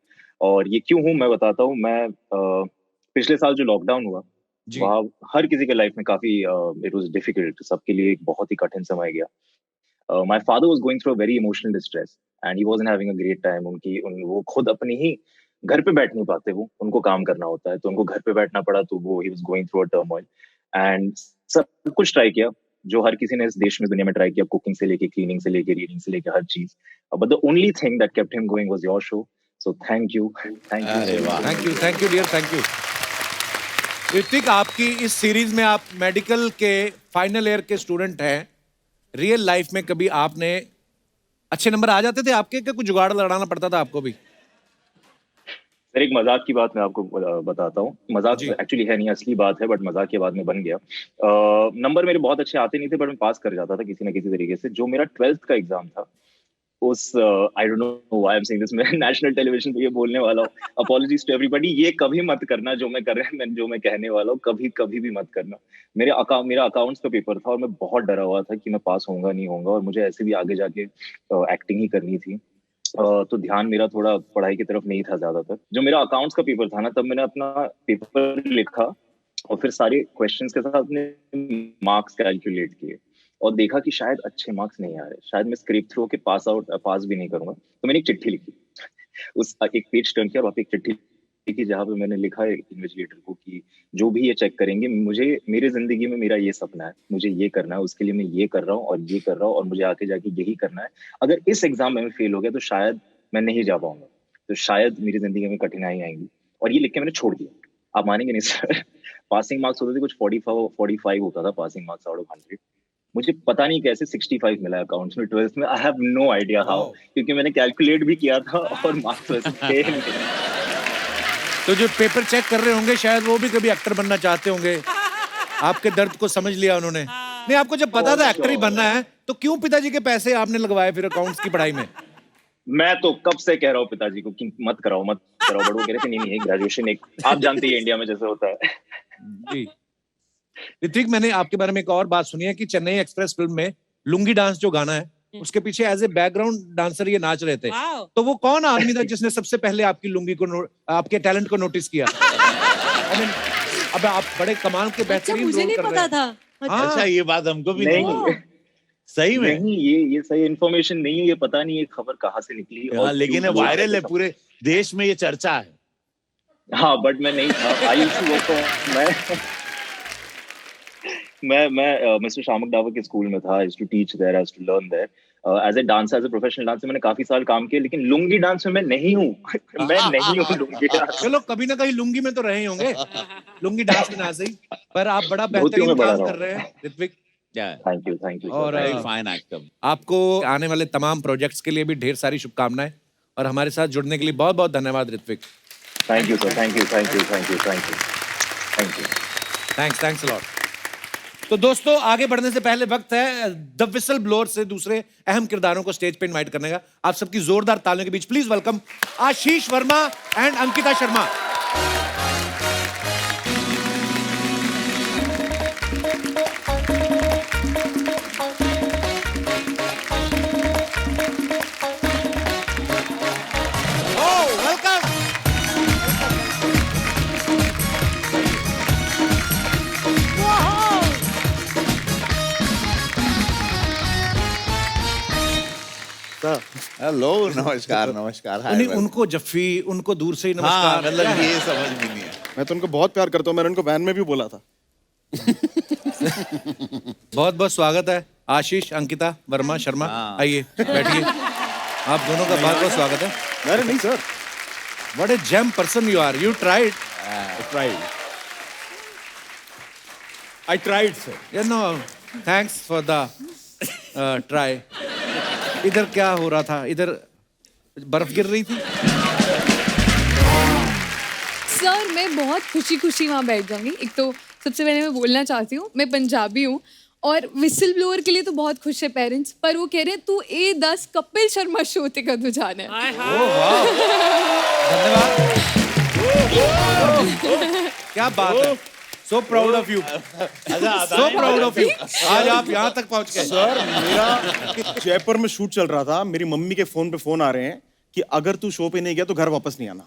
और ये क्यों हूँ मैं बताता हूँ। मैं पिछले साल जो लॉकडाउन हुआ, वहाँ हर किसी के लाइफ में काफी इट वाज डिफिकल्ट, सबके लिए एक बहुत ही कठिन समय गया। My father was going through a very emotional distress and he wasn't having a great time. वो खुद अपनी ही घर पे बैठ नहीं पाते, वो उनको काम करना होता है, तो उनको घर पे बैठना पड़ा, तो वो he was going through a turmoil and सब कुछ ट्राई किया जो हर किसी ने इस देश में दुनिया में ट्राई किया, कुकिंग से लेके, क्लीनिंग से लेके, रीडिंग से लेके, हर चीज। But the only thing that kept him going was your show. So thank you thank you dear, thank you. Ritwik, आपकी इस सीरीज में आप मेडिकल के फाइनल ईयर के स्टूडेंट हैं। रियल लाइफ में कभी आपने अच्छे नंबर आ जाते थे आपके, क्या कुछ जुगाड़ लड़ाना पड़ता था आपको भी? सर एक मजाक की बात मैं आपको बताता हूँ। मजाक एक्चुअली है नहीं, असली बात है, बट मजाक के बाद में बन गया। नंबर मेरे बहुत अच्छे आते नहीं थे, बट मैं पास कर जाता था किसी ना किसी तरीके से। जो मेरा 12th का एग्जाम था, उस I don't know why I am saying this, मैं नेशनल टेलीविजन पे ये बोलने वाला हूँ, अपॉलॉजीज टू एवरीबॉडी, ये कभी मत करना जो मैं कर रहा हूँ, जो मैं कहने वाला हूँ, कभी भी मत करना। मेरा अकाउंट्स का पेपर था और मैं बहुत डरा हुआ था कि मैं पास होऊंगा नहीं होऊंगा, और मुझे ऐसे भी आगे जाके एक्टिंग ही करनी थी। तो ध्यान मेरा थोड़ा पढ़ाई की तरफ नहीं था ज्यादातर। जो मेरा अकाउंट्स का पेपर था ना, तब मैंने अपना पेपर लिखा और फिर सारे क्वेश्चंस के साथ अपने मार्क्स कैलकुलेट किए और देखा कि शायद अच्छे मार्क्स नहीं आ रहे, शायद मैं स्क्रेप थ्रू के पास भी नहीं करूंगा। तो मैंने एक चिट्ठी लिखी, उस एक पेज टर्न किया और वहाँ पे एक चिट्ठी लिखी जहाँ पे मैंने लिखा है इन्वेस्टिगेटर को कि जो भी ये चेक करेंगे, मुझे मेरे जिंदगी में मेरा ये सपना है, मुझे ये करना है, उसके लिए मैं ये कर रहा हूँ और ये कर रहा हूँ और मुझे आगे जाके यही करना है। अगर इस एग्जाम में मैं फेल हो गया तो शायद मैं नहीं जा पाऊंगा, तो शायद मेरी जिंदगी में कठिनाई आएंगी। और ये लिख के मैंने छोड़ दिया। आप मानेंगे नहीं सर, पासिंग मार्क्स होते थे कुछ 45 होता था पासिंग मार्क्स आउट ऑफ 100। मुझे पता नहीं कैसे 65 मिला अकाउंट्स में 12th में। I have no idea how, क्योंकि मैंने कैलकुलेट भी किया था और मार्क्स वैसे थे नहीं। तो जो पेपर चेक कर रहे होंगे शायद वो भी कभी एक्टर बनना चाहते होंगे, आपके दर्द को समझ लिया उन्होंने। नहीं, आपको जब पता था एक्टर ही बनना है तो क्यों पिताजी के पैसे आपने लगवाए फिर अकाउंट्स की पढ़ाई में? मैं तो कब से कह रहा हूँ पिताजी को कि मत कराओ मत कराओ, बट वो कह रहे थे नहीं ग्रेजुएशन एक, आप जानते हैं इंडिया में जैसे होता है। जी ऋत्विक, मैंने आपके बारे में एक और बात सुनी है कि चेन्नई एक्सप्रेस फिल्म में लुंगी डांस जो गाना है उसके पीछे एज ए बैकग्राउंड डांसर ये नाच रहे थे। Wow. तो वो कौन आदमी था जिसने सबसे पहले आपकी लुंगी को आपके टैलेंट को नोटिस किया? I mean, अब आप बड़े कमाल के अच्छा, बेहतरीन मुझे रोल नहीं कर रहे पता हैं। था। हाँ। अच्छा, ये बात हमको भी नहीं नहीं सही में। नहीं, ये सही इन्फॉर्मेशन नहीं है, ये पता नहीं ये खबर कहाँ से निकली हाँ, और लेकिन ये क्यों वायरल है, हुआ। पूरे देश में ये चर्चा है। हाँ बट मैं नहीं था। आई यूज्ड टू वर्क मैं मिस्टर शामक डावर के स्कूल में था। I used to teach there, I used to learn there. As a dancer, as a professional dancer मैंने काफी साल काम किया, लेकिन लुंगी डांस में मैं नहीं हूँ। मैं नहीं हूँ लुंगी डांस। चलो कभी ना कहीं लुंगी में तो रहे ही होंगे, लुंगी डांस में ना सही, पर आप बड़ा धोतियों बेहतरीन में बड़ा काम रहा कर रहे हैं ऋत्विक। थैंक यू और वेरी फाइन एक्टर। आपको आने वाले तमाम प्रोजेक्ट्स के लिए भी ढेर सारी शुभकामनाएं, और हमारे साथ जुड़ने के लिए बहुत बहुत धन्यवाद Ritwik. Thank you sir, thank you. Thanks a lot. तो दोस्तों आगे बढ़ने से पहले वक्त है द विसल ब्लोअर से दूसरे अहम किरदारों को स्टेज पे इनवाइट करने का। आप सबकी जोरदार तालियों के बीच please welcome Ashish Verma and Ankita Sharma. Hello, नमस्कार। हाय। उनको जफ्फी, उनको दूर से ही हाँ, नमस्कार। मतलब ये समझ में नहीं है। मैं तो उनको बहुत प्यार करता हूँ, मैंने उनको वैन में भी बोला था। बहुत बहुत स्वागत है आशीष, अंकिता वर्मा शर्मा, आइए बैठिए। आप दोनों का बहुत बहुत स्वागत है। अरे नहीं sir, what a gem person you are, you tried. I tried sir. You know, thanks for the try. इधर क्या हो रहा था? इधर बर्फ गिर रही थी? सर मैं बहुत खुशी खुशी वहाँ बैठ जाऊंगी। एक तो सबसे पहले मैं बोलना चाहती हूँ, मैं पंजाबी हूँ और विसल ब्लोअर के लिए तो बहुत खुश है पेरेंट्स, पर वो कह रहे हैं तू A10 कपिल शर्मा शो ते कदों जाना है। धन्यवाद। क्या बात है, so proud of you, so proud of you। आज आप यहाँ तक पहुँच गए। सर मेरा जयपुर में शूट चल रहा था, मेरी मम्मी के फोन पे फोन आ रहे हैं कि अगर तू शो पे नहीं गया तो घर वापस नहीं आना।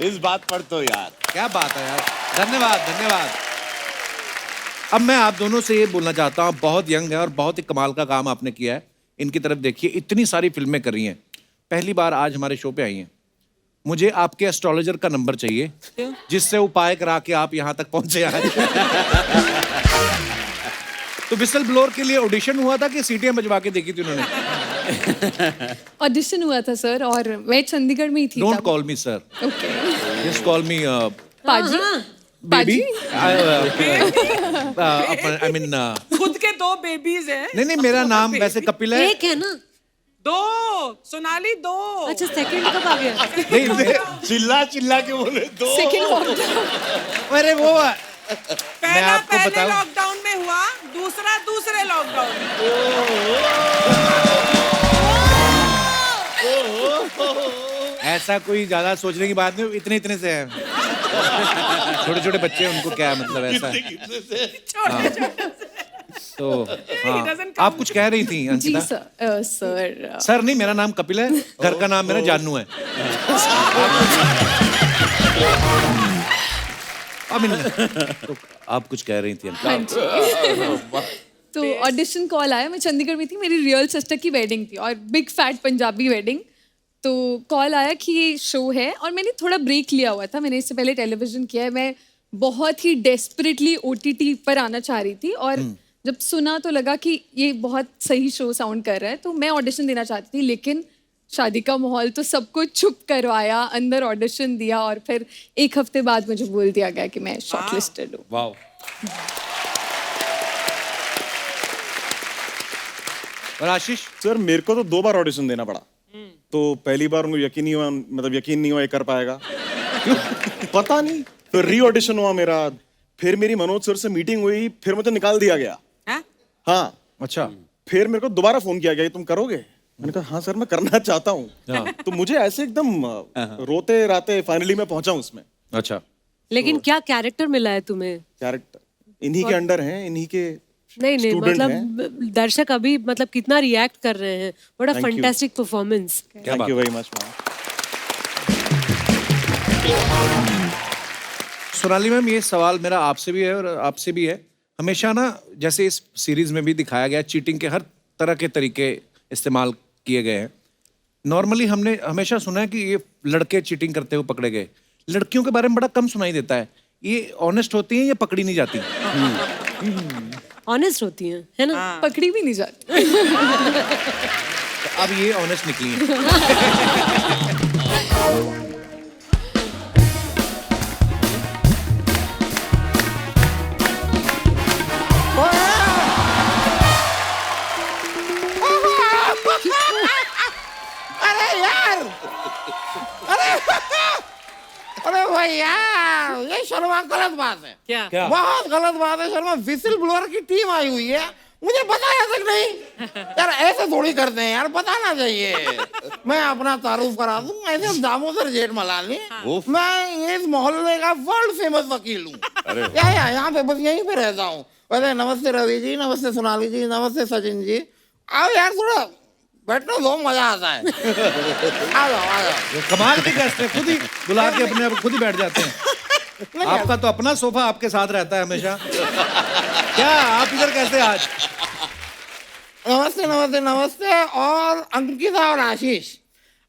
इस बात पर तो यार क्या बात है यार, धन्यवाद। अब मैं आप दोनों से ये बोलना चाहता हूँ, बहुत यंग है और बहुत ही कमाल का काम आपने किया है। इनकी तरफ देखिए, इतनी सारी फिल्में करी हैं, पहली बार आज हमारे शो पे आई हैं। मुझे आपके एस्ट्रोलॉजर का नंबर चाहिए, जिससे उपाय करा के आप यहाँ तक पहुंचे आज। तो विसल ब्लोअर के लिए ऑडिशन हुआ था कि सीटियां बजवा के देखी थी उन्होंने? ऑडिशन हुआ था सर, और मैं चंडीगढ़ में ही थी। Don't call me sir, okay, just call मी पाजी। बेबी। पाजी आई मीन खुद के 2 बेबीज हैं। नहीं, मेरा नाम वैसे कपिल है। एक है ना? 2 सोनाली 2। अच्छा, सेकंड कब आ गया? नहीं, चिल्ला के बोले दो। Second lockdown. अरे वो पहला आपको पहले बताऊं? लॉकडाउन में हुआ, दूसरा दूसरे लॉकडाउन में। ऐसा कोई ज्यादा सोचने की बात नहीं, इतने से है। छोटे बच्चे हैं, उनको क्या मतलब ऐसा है। तो हाँ, आप कुछ कह रही थी जी अंकिता? सर सर नहीं, मेरा नाम कपिल है, घर का नाम मेरा जानू है। तो आप कुछ कह रही थी हाँ जी। तो ऑडिशन कॉल आया, मैं चंडीगढ़ में थी, मेरी रियल सिस्टर की वेडिंग थी और बिग फैट पंजाबी वेडिंग। तो कॉल आया कि ये शो है, और मैंने थोड़ा ब्रेक लिया हुआ था, मैंने इससे पहले टेलीविजन किया है। मैं बहुत ही डेस्परेटली OTT पर आना चाह रही थी, और जब सुना तो लगा कि ये बहुत सही शो साउंड कर रहा है, तो मैं ऑडिशन देना चाहती थी। लेकिन शादी का माहौल तो सबको चुप करवाया, अंदर ऑडिशन दिया, और फिर 1 हफ्ते बाद मुझे बोल दिया गया कि मैं शॉर्टलिस्टेड हूँ। वाह। और आशीष? सर मेरे को तो 2 बार ऑडिशन देना पड़ा। तो पहली बार उनको यकीन नहीं हुआ ये कर पाएगा। पता नहीं, फिर री ऑडिशन हुआ मेरा, फिर मेरी मनोज सर से मीटिंग हुई, फिर मुझे निकाल दिया गया। हाँ, अच्छा। फिर मेरे को दोबारा फोन किया गया, तुम करोगे? मैंने कहा हाँ सर मैं करना चाहता हूँ। तो मुझे ऐसे एकदम रोते राते फाइनली मैं पहुंचा हूँ उसमें। अच्छा, लेकिन क्या कैरेक्टर मिला है तुम्हें? कैरेक्टर इन्हीं के अंडर हैं, इन्हीं के नहीं student मतलब दर्शक अभी मतलब कितना रिएक्ट कर रहे हैं। बड़ा Thank you. Fantastic performance. Thank you very much ma'am. Sonali ma'am, ये सवाल मेरा आपसे भी है और आपसे भी है। हमेशा ना, जैसे इस सीरीज में भी दिखाया गया, चीटिंग के हर तरह के तरीके इस्तेमाल किए गए हैं। नॉर्मली हमने हमेशा सुना है कि ये लड़के चीटिंग करते हुए पकड़े गए, लड़कियों के बारे में बड़ा कम सुनाई देता है। ये ऑनेस्ट होती हैं या पकड़ी नहीं जाती? ऑनेस्ट होती हैं, है ना? पकड़ी भी नहीं जाती। अब ये ऑनेस्ट निकली है। अरे यार, अरे भाई यार, ये शर्मा गलत बात है। क्या? बहुत गलत बात है शर्मा। विसिल ब्लोअर की टीम आई हुई है, मुझे बताया तक नहीं। यार ऐसे थोड़ी करते हैं यार, बताना चाहिए। मैं अपना तारुफ करा दूं, ऐसे दामोदर जेठमलानी, मैं इस मोहल्ले का वर्ल्ड फेमस वकील हूँ। यहाँ पे बस यहीं पे रहता हूँ। वैसे नमस्ते रवि जी, नमस्ते सोनाली जी, नमस्ते सचिन जी। आओ यार, थोड़ा बैठना दो, मजा आता है। आ जाओ आ जाओ। कमाल के गेस्ट हैं, खुद ही बुला के अपने आप खुद ही बैठ जाते हैं। आपका तो अपना सोफा आपके साथ रहता है हमेशा। क्या आप इधर कैसे आज? नमस्ते नमस्ते नमस्ते। और अंकिता और आशीष,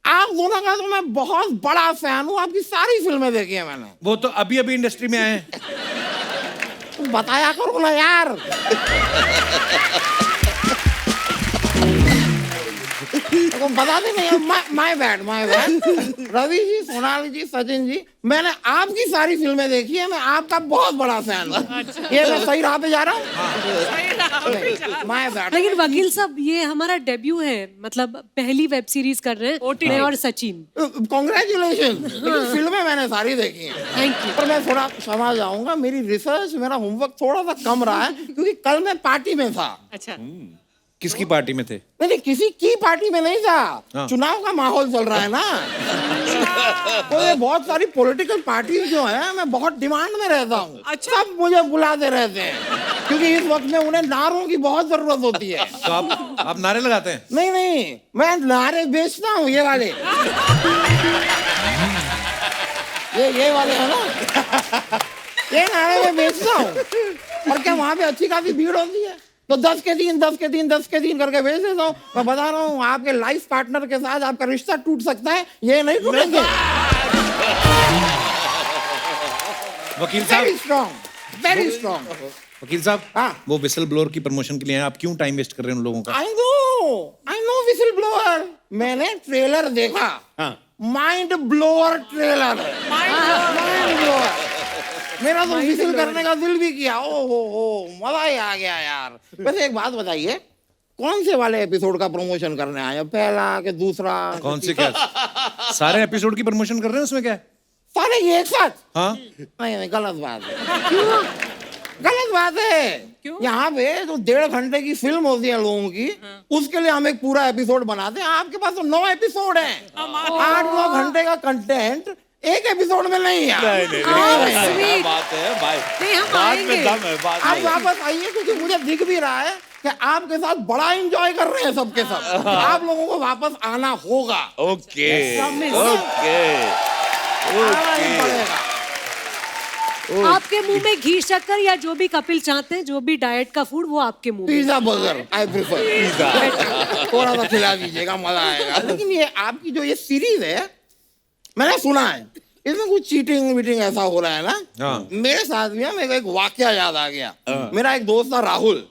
आप दोनों का तो मैं बहुत बड़ा फैन हूँ, आपकी सारी फिल्में देखी है मैंने। वो तो अभी अभी इंडस्ट्री में आए हैं। तुम बताया करो ना यार। तुम बताते नहीं। My bad. रवि जी, सोनाली जी, सचिन जी, मैंने आपकी सारी फिल्में देखी है, मैं आपका बहुत बड़ा फैन हूँ। ये मैं सही राह पे जा रहा हूँ? My bad. लेकिन वकील साहब, ये हमारा डेब्यू है, मतलब पहली वेब सीरीज कर रहे हैं मैं और सचिन। कॉन्ग्रेचुलेशन। फिल्में मैंने सारी देखी हैं। Thank you. पर मैं थोड़ा क्षमा चाहूंगा, मेरी रिसर्च, मेरा होमवर्क थोड़ा सा कम रहा है, क्योंकि कल मैं पार्टी में था। अच्छा। किसकी पार्टी में थे? नहीं, किसी की पार्टी में नहीं था। चुनाव का माहौल चल रहा है ना। तो ये बहुत सारी पॉलिटिकल पार्टी जो है, मैं बहुत डिमांड में रहता हूँ। अच्छा। सब मुझे बुलाते रहते हैं, क्योंकि इस वक्त में उन्हें नारों की बहुत जरूरत होती है। तो आप नारे लगाते हैं? नहीं, मैं नारे बेचता हूँ, ये वाले। ये वाले है ना, ये नारे में बेचता हूँ। और क्या वहाँ पे अच्छी खासी भीड़ होती है, तो 10 के 3 करके भेज देता हूँ। मैं बता रहा हूँ, आपके लाइफ पार्टनर के साथ आपका रिश्ता टूट सकता है, ये नहीं टूटेंगे। वकील साहब, वेरी स्ट्रॉन्ग। वकील साहब, हाँ। वो विसल ब्लोअर की प्रमोशन के लिए आप क्यों टाइम वेस्ट कर रहे हैं उन लोगों का? I know whistle blower. मैंने ट्रेलर देखा, mind blower trailer. Mind blower. मेरा तो विसिल करने का दिल भी किया। ओ मजा ही आ गया यार। वैसे एक बात बताइए, कौन से वाले एपिसोड का प्रमोशन करने आए? पहला कि दूसरा? कौन से? क्या सारे एपिसोड की प्रमोशन कर रहे हैं? उसमें क्या है? सारे एक साथ? हाँ। नहीं, गलत बात है। क्यों गलत बात है? यहाँ पे जो 1.5 घंटे की फिल्म होती है लोगों की, उसके लिए हम एक पूरा एपिसोड बनाते हैं। आपके पास तो 9 एपिसोड हैं। 8-9 घंटे का कंटेंट एक एपिसोड में नहीं है। नहीं, बात है भाई, बात में दम है। बात आप वापस आइए, क्योंकि मुझे दिख भी रहा है कि आपके साथ बड़ा एंजॉय कर रहे हैं सबके सब। आप लोगों को वापस आना होगा। ओके आपके मुंह में घी शक्कर या जो भी कपिल चाहते हैं, जो भी डाइट का फूड, वो आपके मुंह में। Pizza burger I prefer. थोड़ा सा खिला दीजिएगा, मजा आएगा। लेकिन ये आपकी जो ये सीरीज है, मैंने सुना है इसमें कुछ चीटिंग वीटिंग ऐसा हो रहा है ना। मेरे साथ भी मेरे को एक वाकया याद आ गया। मेरा एक दोस्त था राहुल,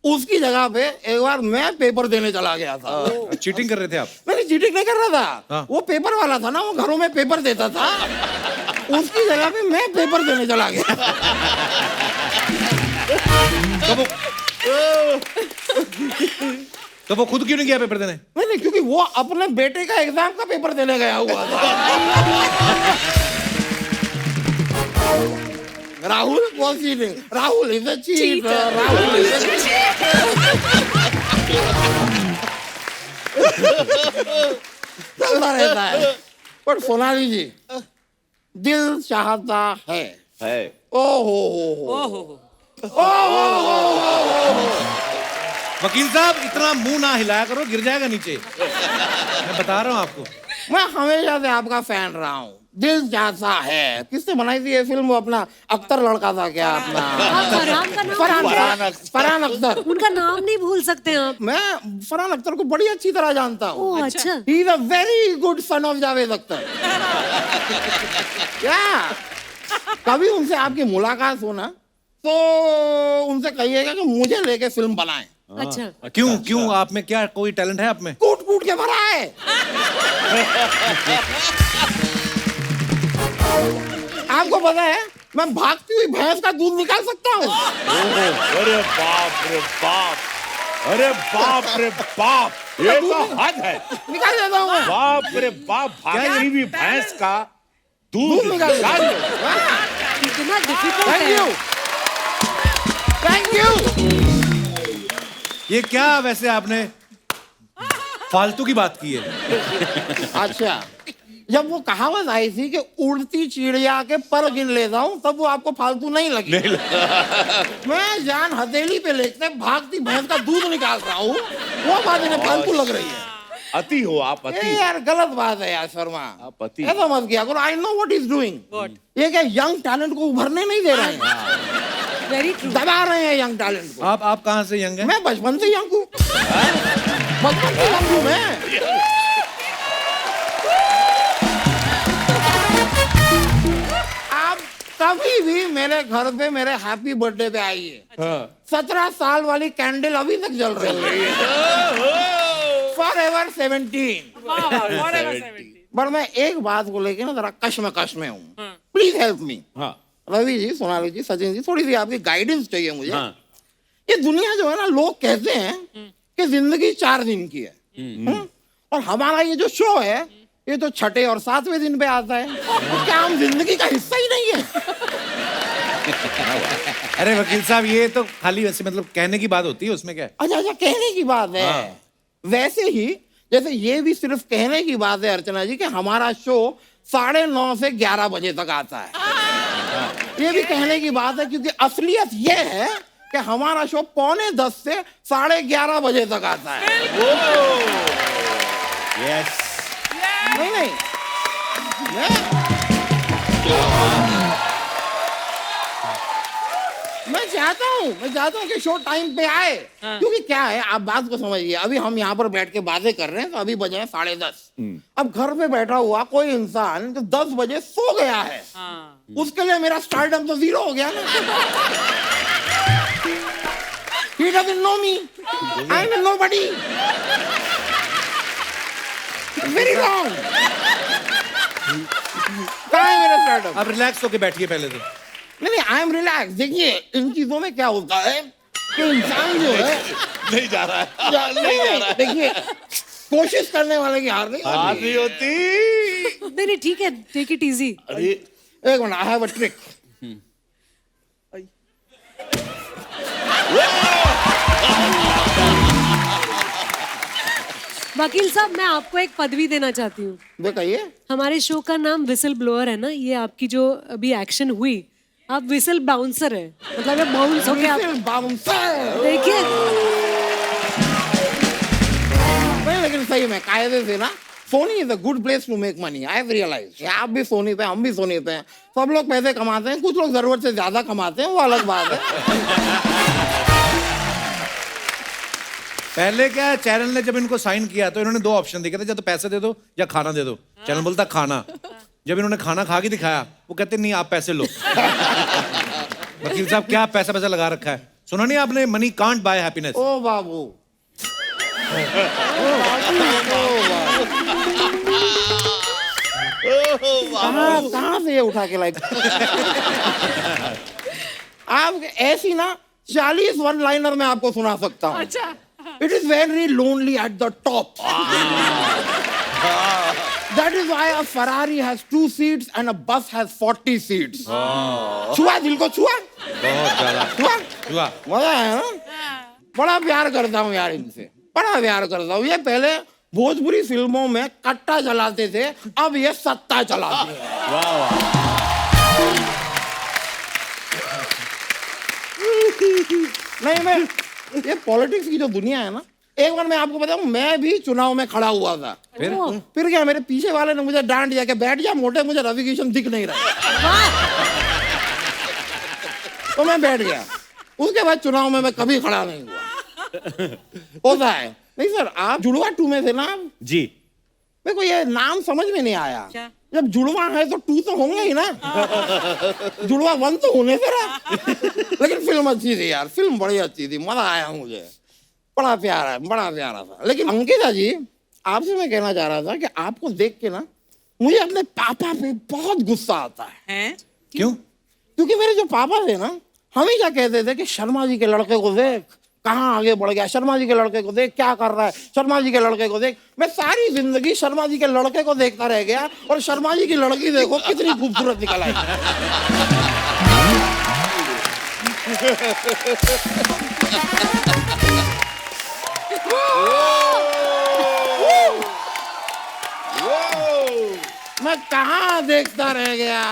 उसकी जगह पे एक बार मैं पेपर देने चला गया था। चीटिंग कर रहे थे आप? मैं चीटिंग नहीं कर रहा था। वो पेपर वाला था ना, वो घरों में पेपर देता था, उसकी जगह पे मैं पेपर देने चला गया। तो वो खुद क्यों नहीं गया पेपर देने? नहीं, क्योंकि वो अपने बेटे का एग्जाम का पेपर देने गया हुआ था। Rahul was cheating. Rahul is a cheater. Rahul is a चलता रहता है। पर सोनाली जी, दिल चाहता है। ओहो। वकील साहब, इतना मुंह ना हिलाया करो, गिर जाएगा नीचे। मैं बता रहा हूँ आपको। मैं हमेशा से आपका फैन रहा हूँ। दिल चाहता है किसने बनाई थी ये फिल्म? वो अपना अख्तर लड़का था क्या अपना? फरहान अख्तर। उनका नाम नहीं भूल सकते आप। मैं फरहान अख्तर को बड़ी अच्छी तरह जानता हूँ। ओह, अच्छा। He is a very good son of Javed Akhtar. क्या कभी उनसे आपकी मुलाकात हो ना, तो उनसे कहिएगा कि मुझे लेके फिल्म बनाएं। अच्छा क्यों आप में क्या कोई टैलेंट है आप में? कूट कूट के भरा है। आपको पता है मैं भागती हुई भैंस का दूध निकाल सकता हूँ। अरे बाप रे बाप, अरे बाप रे बाप, ये तो हद है। निकाल देता हूँ मैं। बाप रे बाप, भागती हुई भैंस का दूध निकाल निकाल लो। इतना डिफिकल्ट थैंक है। You, thank you. ये क्या वैसे आपने फालतू की बात की है? अच्छा, जब वो कहावत आई थी कि उड़ती चिड़िया के पर गिन लेता हूँ, तब वो आपको फालतू नहीं लगी? मैं जान हथेली पे लेके भागती भैंस का दूध निकाल रहा हूँ, वो बात इन्हें फालतू लग रही है। अति हो आप, अति। यार गलत बात है यार शर्मा, आप अति। ऐसा मत किया करो। I know what is doing. ये क्या यंग टैलेंट को उभरने नहीं दे रहे हैं, वेरी ट्रू। दबा रहे हैं यंग टैलेंट को। आप कहाँ से यंग हैं? मैं बचपन से यंग हूँ, बचपन से यंग हूँ मैं। आप कभी भी मेरे घर पे मेरे हैप्पी बर्थडे पे आइए, 17 साल वाली कैंडल अभी तक जल रही है। फॉरएवर 17। पर मैं एक बात को लेके ना जरा कश्मकश में हूँ। Please help me. Ravi ji, Sonali ji, Sachin ji, थोड़ी सी आपकी गाइडेंस चाहिए मुझे। ये दुनिया जो है ना, लोग कहते हैं कि जिंदगी 4 दिन की है, और हमारा ये जो शो है ये तो 6ठे और 7वें दिन पे आता है, तो क्या हम जिंदगी का हिस्सा ही नहीं है? अरे वकील साहब, ये तो खाली वैसे मतलब कहने की बात होती है, उसमें क्या है? अच्छा अच्छा, कहने की बात है। वैसे ही जैसे ये भी सिर्फ कहने की बात है अर्चना जी कि हमारा शो 9:30 से 11 बजे तक आता है। ये भी कहने की बात है, क्योंकि असलियत ये है कि हमारा शो 9:45 से 11:30 बजे तक आता है। यस। नहीं नहीं, मैं चाहता हूँ कि शो टाइम पे आए। क्योंकि क्या है, आप बात को समझिए, अभी हम यहाँ पर बैठ के बातें कर रहे हैं तो अभी बजे हैं 10:30। अब घर पे बैठा हुआ कोई इंसान जो 10 बजे सो गया है, उसके लिए मेरा स्टारडम तो 0 हो गया ना। He doesn't know me. I'm a nobody. Very wrong. कहाँ है मेरा स्टार्टअप? आप रिलैक्स होके बैठिए पहले तो। नहीं, आई एम रिलैक्स। देखिए, इन चीजों में क्या होता है कि इंसान जो है नहीं जा रहा है, नहीं जा रहा है। देखिए, कोशिश करने वाले की हार नहीं होती। नहीं ठीक है, टेक इट इजी। एक minute, I have a trick. वकील साहब, मैं आपको एक पदवी देना चाहती हूँ। बताइए। हमारे शो का नाम विसल ब्लोअर है ना, ये आपकी जो अभी एक्शन हुई, आप विसल बाउंसर है, मतलब ये बाउंस हो गया। बाउंसर। देखिए, नहीं लेकिन सही में कायदे से ना, Sony is a good place to make money. I have realised. आप भी सोनी पे, हम भी सोनी पे हैं, सब लोग पैसे कमाते हैं, कुछ लोग जरूरत से ज्यादा कमाते हैं, वो अलग बात है। पहले क्या है, चैनल ने जब इनको साइन किया तो इन्होंने 2 ऑप्शन दिखे थे, या तो पैसे दे दो या खाना दे दो। चैनल बोलता खाना। जब इन्होंने खाना खा के दिखाया, वो कहते नहीं आप पैसे लो। वकील साहब, क्या पैसा लगा रखा है? सुना नहीं आपने, मनी कांट बाय हैप्पीनेस। ओ बाबू, कहाँ से ये उठा के लाई? आप ऐसी ना 40 वन लाइनर में आपको सुना सकता हूँ। अच्छा। It is very lonely at the top. That is why a Ferrari has 2 seats and a bus has 40 seats. छुआ दिल को, छुआ बहुत ज्यादा छुआ, मजा है ना? बड़ा प्यार करता हूँ यार इनसे, बड़ा प्यार करता हूँ। ये पहले भोजपुरी फिल्मों में कट्टा चलाते थे, अब ये सत्ता चलाते हैं। नहीं, मैं ये पॉलिटिक्स की जो दुनिया है ना, एक बार मैं आपको बताऊं, मैं भी चुनाव में खड़ा हुआ था। फिर क्या, मेरे पीछे वाले ने मुझे डांट दिया कि बैठ जा मोटे, मुझे रवि किशन दिख नहीं रहा। तो मैं बैठ गया। उसके बाद चुनाव में मैं कभी खड़ा नहीं हुआ। होता है। नहीं सर, आप जुड़वा 2 में थे ना? जी। मेरे को ये नाम समझ में नहीं आया। क्या? जब जुड़वा है तो 2 तो होंगे ही ना। जुड़वा 1 तो होने से रहा। लेकिन फिल्म अच्छी थी यार, फिल्म बड़ी अच्छी थी, मजा आया मुझे, बड़ा प्यारा था। लेकिन अंकिता जी, आपसे मैं कहना चाह रहा था कि आपको देख के ना मुझे अपने पापा पे बहुत गुस्सा आता है। हैं? क्यों? क्योंकि मेरे जो पापा थे ना, हमेशा कहते थे कि शर्मा जी के लड़के को देख कहाँ आगे बढ़ गया, शर्मा जी के लड़के को देख क्या कर रहा है, शर्मा जी के लड़के को देख। मैं सारी जिंदगी शर्मा जी के लड़के को देखता रह गया, और शर्मा जी की लड़की देखो कितनी खूबसूरत निकल आई। मैं कहाँ देखता रह गया,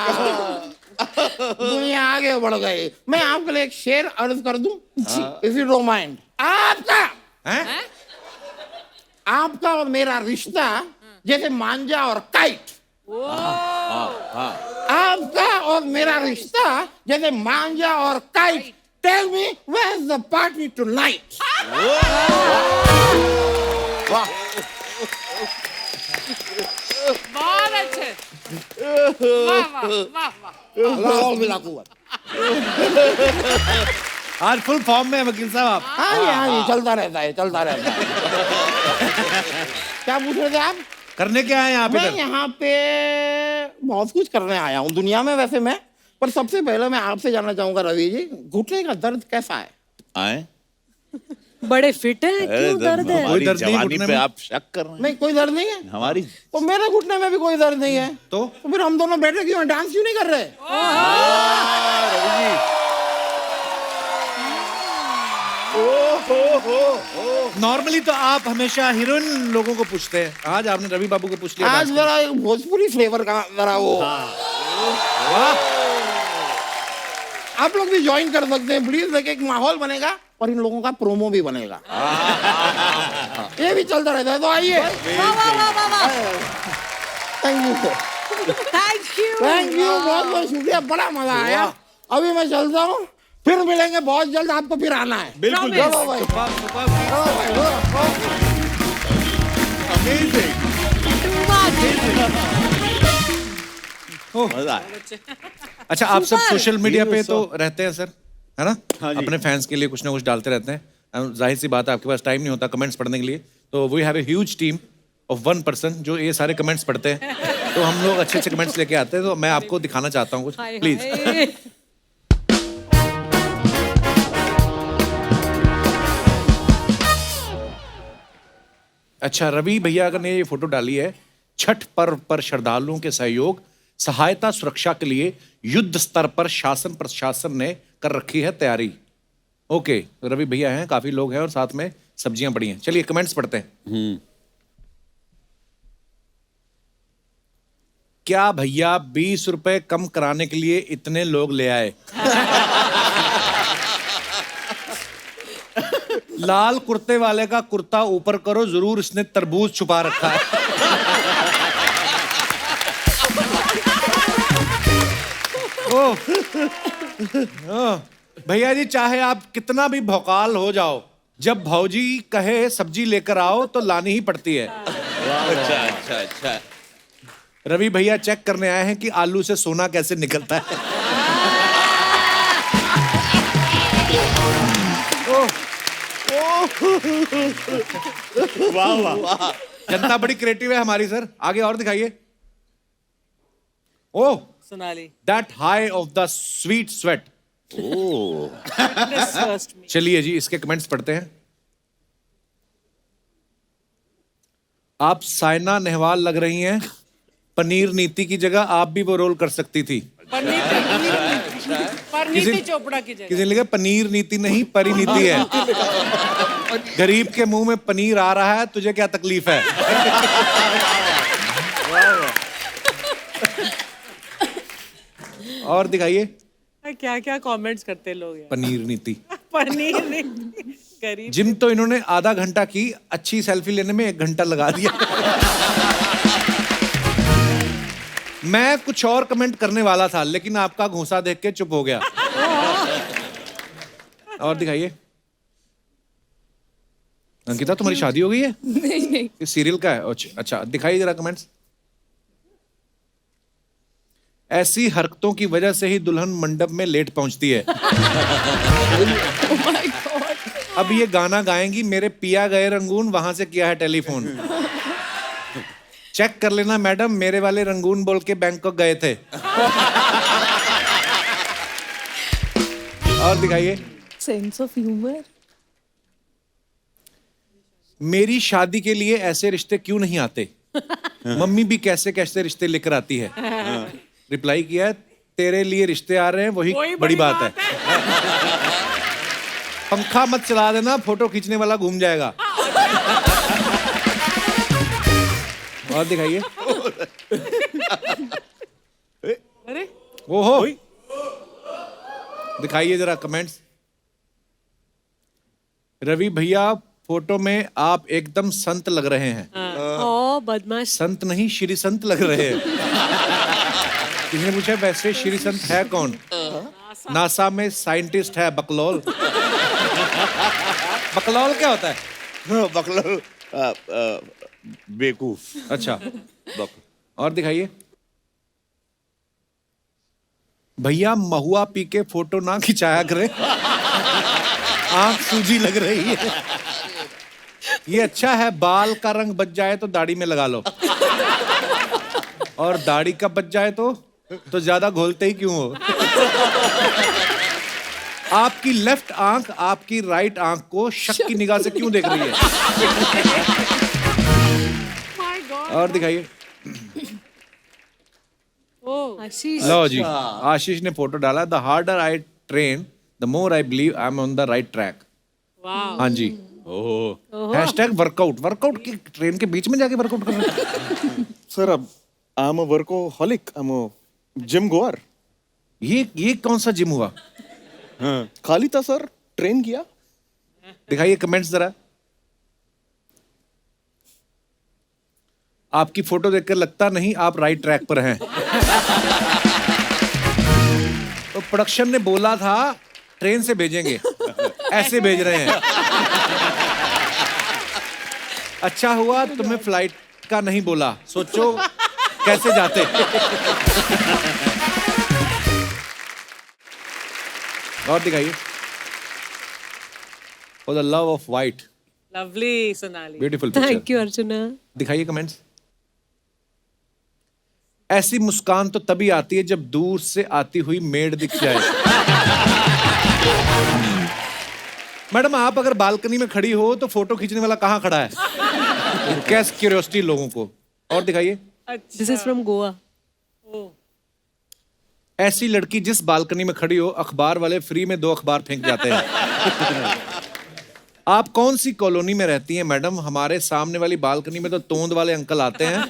दुनिया आगे बढ़ गई। मैं आपके लिए एक शेर अर्ज कर दूं, इफ यू डोंट माइंड। आपका और मेरा रिश्ता जैसे मांझा और काइट। आपका और मेरा रिश्ता जैसे मांझा और kite. Tell me where is the party tonight. बहुत अच्छे। वाह वाह वाह वाह। लाहौल बिला कुव्वत। आज फुल फॉर्म में है वकील साहब आप। हाँ जी, चलता रहता है। क्या पूछ रहे थे आप? करने क्या है यहाँ पे? मैं यहाँ पे बहुत कुछ करने आया हूँ दुनिया में वैसे मैं, पर सबसे पहले मैं आपसे जानना चाहूंगा रवि जी, घुटने का दर्द कैसा है? आए? बड़े फिट है, क्यों दर्द है? हमारी दर्द नहीं जवानी घुटने पे में? आप शक कर रहे हैं? नहीं, कोई दर्द नहीं है। हमारी तो मेरे घुटने में भी कोई दर्द नहीं है, तो फिर हम दोनों बैठे क्यों हैं? डांस क्यों नहीं कर रहे? नॉर्मली तो आप हमेशा हीरोइन लोगों को पूछते हैं, आज आपने रवि बाबू को पूछ लिया। आज जरा एक भोजपुरी फ्लेवर का जरा वो। आप लोग भी ज्वाइन कर सकते हैं प्लीज, देखिए एक माहौल बनेगा और इन लोगों का प्रोमो भी बनेगा। ये भी चलता रहता है, तो आइए। थैंक यू, बहुत बहुत शुक्रिया, बड़ा मजा आया। अभी मैं चलता हूँ, फिर मिलेंगे बहुत जल्द, आपको फिर आना है। बिल्कुल चलो भाई, चलो भाई। मजा आया। अच्छा, आप सब सुपर। सोशल मीडिया पे तो रहते हैं सर, है ना? हाँ जी। अपने फैंस के लिए कुछ ना कुछ डालते रहते हैं। जाहिर सी बात है आपके पास टाइम नहीं होता कमेंट्स पढ़ने के लिए, तो we have a huge team of 1 person जो ये सारे कमेंट्स पढ़ते हैं। तो हम लोग अच्छे अच्छे कमेंट्स लेके आते हैं, तो मैं आपको दिखाना चाहता हूँ कुछ, हाय प्लीज। हाय। अच्छा, रवि भैया अगर ने ये फोटो डाली है, छठ पर्व पर श्रद्धालुओं के सहयोग सहायता सुरक्षा के लिए युद्ध स्तर पर शासन प्रशासन ने कर रखी है तैयारी। ओके, तो रवि भैया हैं, काफी लोग हैं और साथ में सब्जियां पड़ी हैं। चलिए कमेंट्स पढ़ते हैं। क्या भैया 20 रुपए कम कराने के लिए इतने लोग ले आए? लाल कुर्ते वाले का कुर्ता ऊपर करो जरूर, इसने तरबूज छुपा रखा है। ओह, भैया जी चाहे आप कितना भी भौकाल हो जाओ, जब भौजी कहे सब्जी लेकर आओ तो लानी ही पड़ती है। अच्छा अच्छा अच्छा। रवि भैया चेक करने आए हैं कि आलू से सोना कैसे निकलता है। वाह वाह वाह। जनता बड़ी क्रिएटिव है हमारी सर, आगे और दिखाइए। Oh, Sonali. That high of the sweet sweat. चलिए जी, इसके कमेंट्स पढ़ते हैं। आप साइना नेहवाल लग रही हैं, पनीर नीति की जगह आप भी वो रोल कर सकती थी। परिणीति चोपड़ा की जगह। किसी ने लिखा पनीर नीति नहीं परिनीति है। गरीब के मुंह में पनीर आ रहा है, तुझे क्या तकलीफ है? और दिखाइए। क्या क्या कमेंट्स करते लोग यार। पनीर नीति। पनीर नहीं, गरीब। जिम तो इन्होंने आधा घंटा की, अच्छी सेल्फी लेने में 1 घंटा लगा दिया। मैं कुछ और कमेंट करने वाला था, लेकिन आपका घूंसा देख के चुप हो गया। और दिखाइए। अंकिता, तुम्हारी शादी हो गई है? नहीं नहीं। ये सीरियल का है? अच्छा, दिखाइए जरा कमेंट्स। ऐसी हरकतों की वजह से ही दुल्हन मंडप में लेट पहुंचती है। अब ये गाना गाएंगी, मेरे पिया गए रंगून, वहां से किया है टेलीफोन। चेक कर लेना मैडम, मेरे वाले रंगून बोल के बैंकॉक गए थे। और दिखाइए। Sense of humour. मेरी शादी के लिए ऐसे रिश्ते क्यों नहीं आते? मम्मी भी कैसे कैसे रिश्ते लेकर आती है। रिप्लाई किया है, तेरे लिए रिश्ते आ रहे हैं, वही बड़ी बात है। पंखा मत चला देना, फोटो खींचने वाला घूम जाएगा। और दिखाइए। अरे वो हो, दिखाइए जरा कमेंट्स। रवि भैया, फोटो में आप एकदम संत लग रहे हैं। ओ बदमाश। संत नहीं, श्री संत लग रहे हैं। किसी ने पूछा वैसे श्री संत है कौन? नासा में साइंटिस्ट है बकलोल। बकलोल क्या होता है? बकलोल बेवकूफ। अच्छा, और दिखाइए। भैया महुआ पी के फोटो ना खिंचाया करे, आंख सूजी लग रही है। ये अच्छा है, बाल का रंग बच जाए तो दाढ़ी में लगा लो, और दाढ़ी का बच जाए तो ज्यादा घोलते ही क्यों हो। आपकी लेफ्ट आंख आपकी राइट आंख को शक की निगाह से क्यों देख रही है? और दिखाइए। आशीष। लो जी, आशीष ने फोटो डाला। The harder I train the more I believe I am on the right track. हाँ जी। Hashtag workout. वर्कआउट की ट्रेन के बीच में जाके वर्कआउट कर रहे हैं। सर अब I am a workaholic, I am a gym गोअर। ये कौन सा जिम हुआ? हाँ, खाली था सर, ट्रेन किया। दिखाइए कमेंट्स जरा। आपकी फोटो देखकर लगता नहीं आप राइट ट्रैक पर हैं। तो प्रोडक्शन ने बोला था ट्रेन से भेजेंगे, ऐसे भेज रहे हैं। अच्छा हुआ तुम्हें फ्लाइट का नहीं बोला, सोचो कैसे जाते। और दिखाइए। For the love of white. Lovely Sonali. Beautiful picture. Thank you Archana. दिखाइए कमेंट्स। ऐसी मुस्कान तो तभी आती है जब दूर से आती हुई मेड दिख जाए। मैडम आप अगर बालकनी में खड़ी हो तो फोटो खींचने वाला कहाँ खड़ा है? कैसे क्यूरियोसिटी लोगों को। और दिखाइए। This is from Goa. ऐसी लड़की जिस बालकनी में खड़ी हो, अखबार वाले फ्री में 2 अखबार फेंक जाते हैं। आप कौन सी कॉलोनी में रहती हैं मैडम? हमारे सामने वाली बालकनी में तो तोंद वाले अंकल आते हैं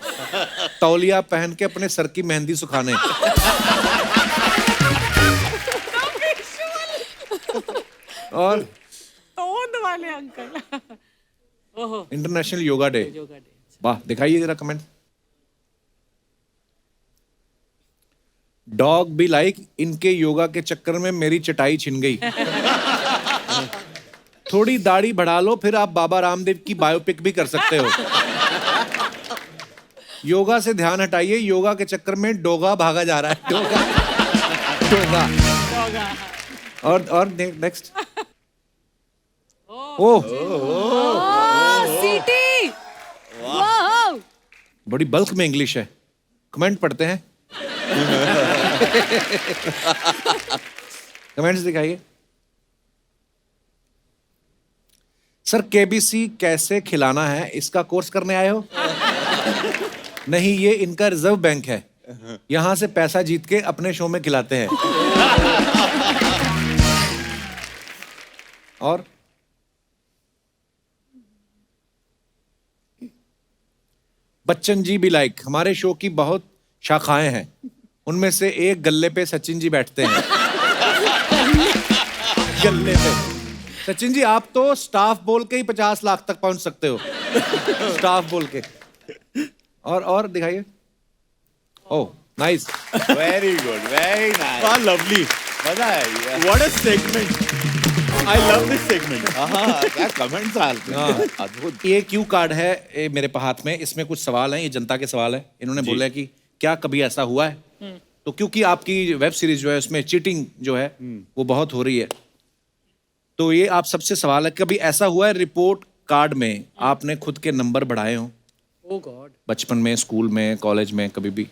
तौलिया पहन के अपने सर की मेहंदी सुखाने। और तोंद वाले अंकल। ओहो, इंटरनेशनल योगा डे। वाह, दिखाइए जरा कमेंट। डॉग भी लाइक, इनके योगा के चक्कर में मेरी चटाई छिन गई। थोड़ी दाढ़ी बढ़ा लो, फिर आप बाबा रामदेव की बायोपिक भी कर सकते हो। योगा से ध्यान हटाइए, योगा के चक्कर में डोगा भागा जा रहा है। डोगा। और नेक्स्ट। ओह, सीटी। वाह, बड़ी बल्क में इंग्लिश है। कमेंट पढ़ते हैं। कमेंट्स दिखाइए। सर केबीसी कैसे खिलाना है, इसका कोर्स करने आए हो? नहीं, ये इनका रिजर्व बैंक है, यहां से पैसा जीत के अपने शो में खिलाते हैं। और बच्चन जी भी लाइक, हमारे शो की बहुत शाखाएं हैं, उनमें से एक गल्ले पे सचिन जी बैठते हैं। गल्ले पे सचिन जी, आप तो स्टाफ बोल के ही 50 लाख तक पहुंच सकते हो। स्टाफ बोल के। और दिखाइए। Oh nice, very good, very nice, lovely, मजा आया। What a segment, I love this segment. क्या कमेंट्स आते हैं, अद्भुत। ये क्यू कार्ड है मेरे हाथ में, इसमें कुछ सवाल हैं, ये जनता के सवाल है। इन्होंने बोला कि क्या कभी ऐसा हुआ है तो क्योंकि आपकी वेब सीरीज जो है उसमें चीटिंग जो है वो बहुत हो रही है, तो ये आप सबसे सवाल है, कभी ऐसा हुआ है रिपोर्ट कार्ड में आपने खुद के नंबर बढ़ाए हो? ओ गॉड। बचपन में, स्कूल में, कॉलेज में, कभी भी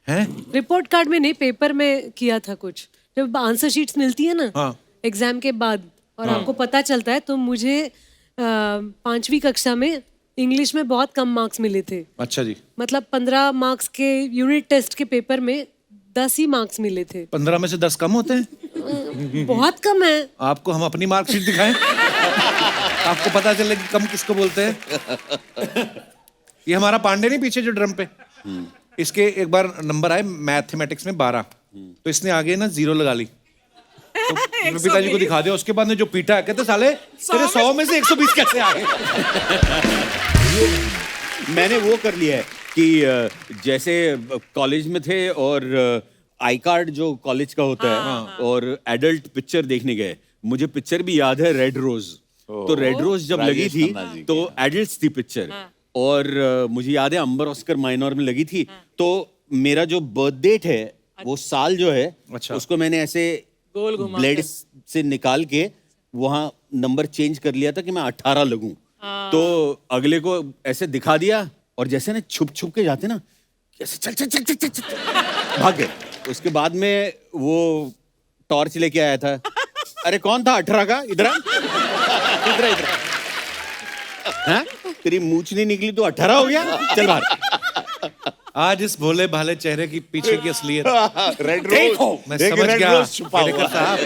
हैं? रिपोर्ट कार्ड में नहीं, पेपर में किया था कुछ। जब आंसर शीट्स मिलती है ना हाँ। एग्जाम के बाद और आपको पता चलता है, तो मुझे 5वीं कक्षा में इंग्लिश में बहुत कम मार्क्स मिले थे। अच्छा जी। मतलब 15 मार्क्स के यूनिट टेस्ट के पेपर में 10 ही मार्क्स मिले थे। 15 में से 10 कम होते हैं? बहुत कम है। आपको हम अपनी मार्कशीट दिखाएं? आपको पता चले कि कम किसको बोलते हैं। ये हमारा पांडे नहीं पीछे जो ड्रम पे, इसके एक बार नंबर आए मैथमेटिक्स में 12, तो इसने आगे ना 0 लगा ली। तो पिताजी को दिखा दिया, उसके बाद ने जो पीटा है, कहते साले तेरे 100 में से 120 कैसे आ गए? मैंने वो कर लिया है कि जैसे कॉलेज में थे और आई कार्ड जो कॉलेज का होता है और एडल्ट पिक्चर देखने गए, मुझे पिक्चर भी याद है, रेड रोज। तो रेड रोज जब लगी राजेश थी खन्ना जी तो की। एडल्ट्स थी पिक्चर, और मुझे याद है अंबर ऑस्कर माइनर में लगी थी। तो मेरा जो बर्थ डेट है वो साल जो है, अच्छा। उसको मैंने ऐसे गोल घुमा ब्लेड से निकाल के वहां नंबर चेंज कर लिया था कि मैं 18 लगूं। तो अगले को ऐसे दिखा दिया, और जैसे ना छुप छुप के जाते ना, ऐसे चल चल चल चल चल, चल भाग गए। उसके बाद में वो टॉर्च लेके आया था। अरे कौन था 18 का? इधर आ, इधर इधर। हाँ? तेरी मूंछ नहीं निकली तो 18 हो गया? चल बाहर। आज इस भोले भाले चेहरे की पीछे की असलियत रेड रोज, मैं समझ रेड गया। रोज छुपा हुआ केडेकर साहब,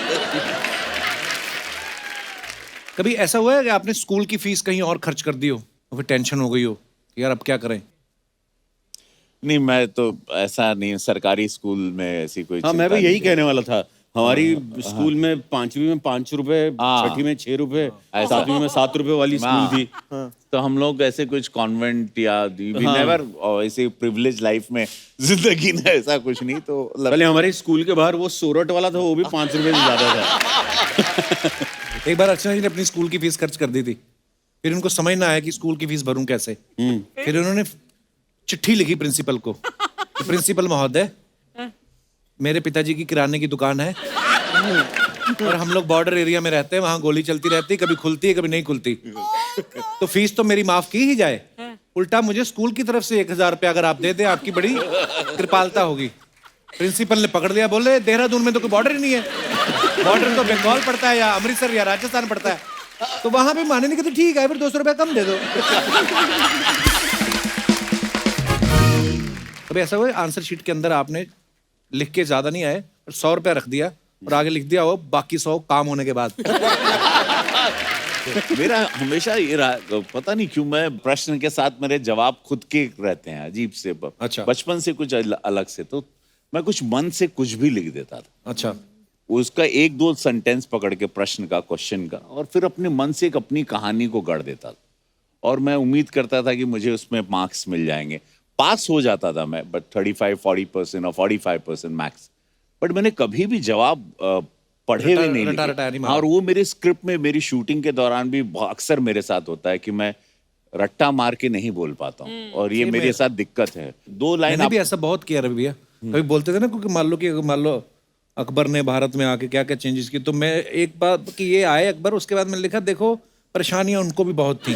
कभी ऐसा हुआ है कि आपने स्कूल की फीस कहीं और खर्च कर दी हो और फिर टेंशन हो गई हो कि यार अब क्या करें? नहीं, मैं तो ऐसा नहीं, सरकारी स्कूल में ऐसी कोई हाँ, मैं चिंता भी यही नहीं कहने वाला था। हमारी स्कूल में 5वीं में 5 रुपए, हाँ। 6ठी में 6 रुपए, ऐसा। 7वीं में 7 रुपए वाली स्कूल थी। तो हम लोग ऐसे कुछ कॉन्वेंट या वी नेवर ऐसे प्रिविलेज लाइफ में जिंदगी में ऐसा कुछ नहीं। तो पहले हमारे स्कूल के बाहर वो सोरठ वाला था, वो भी 5 रुपए से ज्यादा था। एक बार अर्चना जी ने अपनी स्कूल की फीस खर्च कर दी थी, फिर उनको समझ ना आया कि स्कूल की फीस भरूं कैसे। फिर उन्होंने चिट्ठी लिखी प्रिंसिपल को, प्रिंसिपल महोदय, मेरे पिताजी की किराने की दुकान है और हम लोग बॉर्डर एरिया में रहते हैं, वहां गोली चलती रहती है, कभी खुलती है कभी नहीं खुलती, तो फीस तो मेरी माफ की ही जाए, उल्टा मुझे स्कूल की तरफ से 1000 रुपया अगर आप दे दें, आपकी बड़ी कृपालता होगी। प्रिंसिपल ने पकड़ लिया, बोले देहरादून में तो कोई बॉर्डर ही नहीं है, बॉर्डर तो बंगाल पड़ता है या अमृतसर या राजस्थान पड़ता है, तो वहां पे माने नहीं, कहते ठीक है फिर 200 रुपया कम दे दो। कभी ऐसा हुआ आंसर शीट के अंदर आपने लिख के ज्यादा नहीं आए और 100 रुपया रख दिया और आगे लिख दिया हो बाकी 100 काम होने के बाद? मेरा हमेशा ये रहा, पता नहीं क्यों मैं प्रश्न के साथ मेरे जवाब खुद के रहते हैं, अजीब से। अच्छा। बचपन से कुछ अलग से, तो मैं कुछ मन से कुछ भी लिख देता था। अच्छा। उसका 1-2 सेंटेंस पकड़ के प्रश्न का, क्वेश्चन का, और फिर अपने मन से एक अपनी कहानी को गढ़ देता था, और मैं उम्मीद करता था कि मुझे उसमें मार्क्स मिल जाएंगे। पास हो जाता था मैं, बट 35-40% और 45% मैक्स। बट मैंने कभी भी जवाब पढ़े हुए नहीं रटा लिखे। नहीं मारा। और वो मेरे स्क्रिप्ट में, मेरी शूटिंग के दौरान भी अक्सर मेरे साथ होता है कि मैं रट्टा मार के नहीं बोल पाता हूँ, और ये मेरे साथ दिक्कत है। 2 लाइन मैंने भी ऐसा बहुत किया रवि भैया, कभी बोलते थे ना, क्योंकि मान लो अकबर ने भारत में आके क्या क्या चेंजेस किए, तो मैं एक बात कि ये आए अकबर, उसके बाद मैंने लिखा देखो परेशानियां उनको भी बहुत थी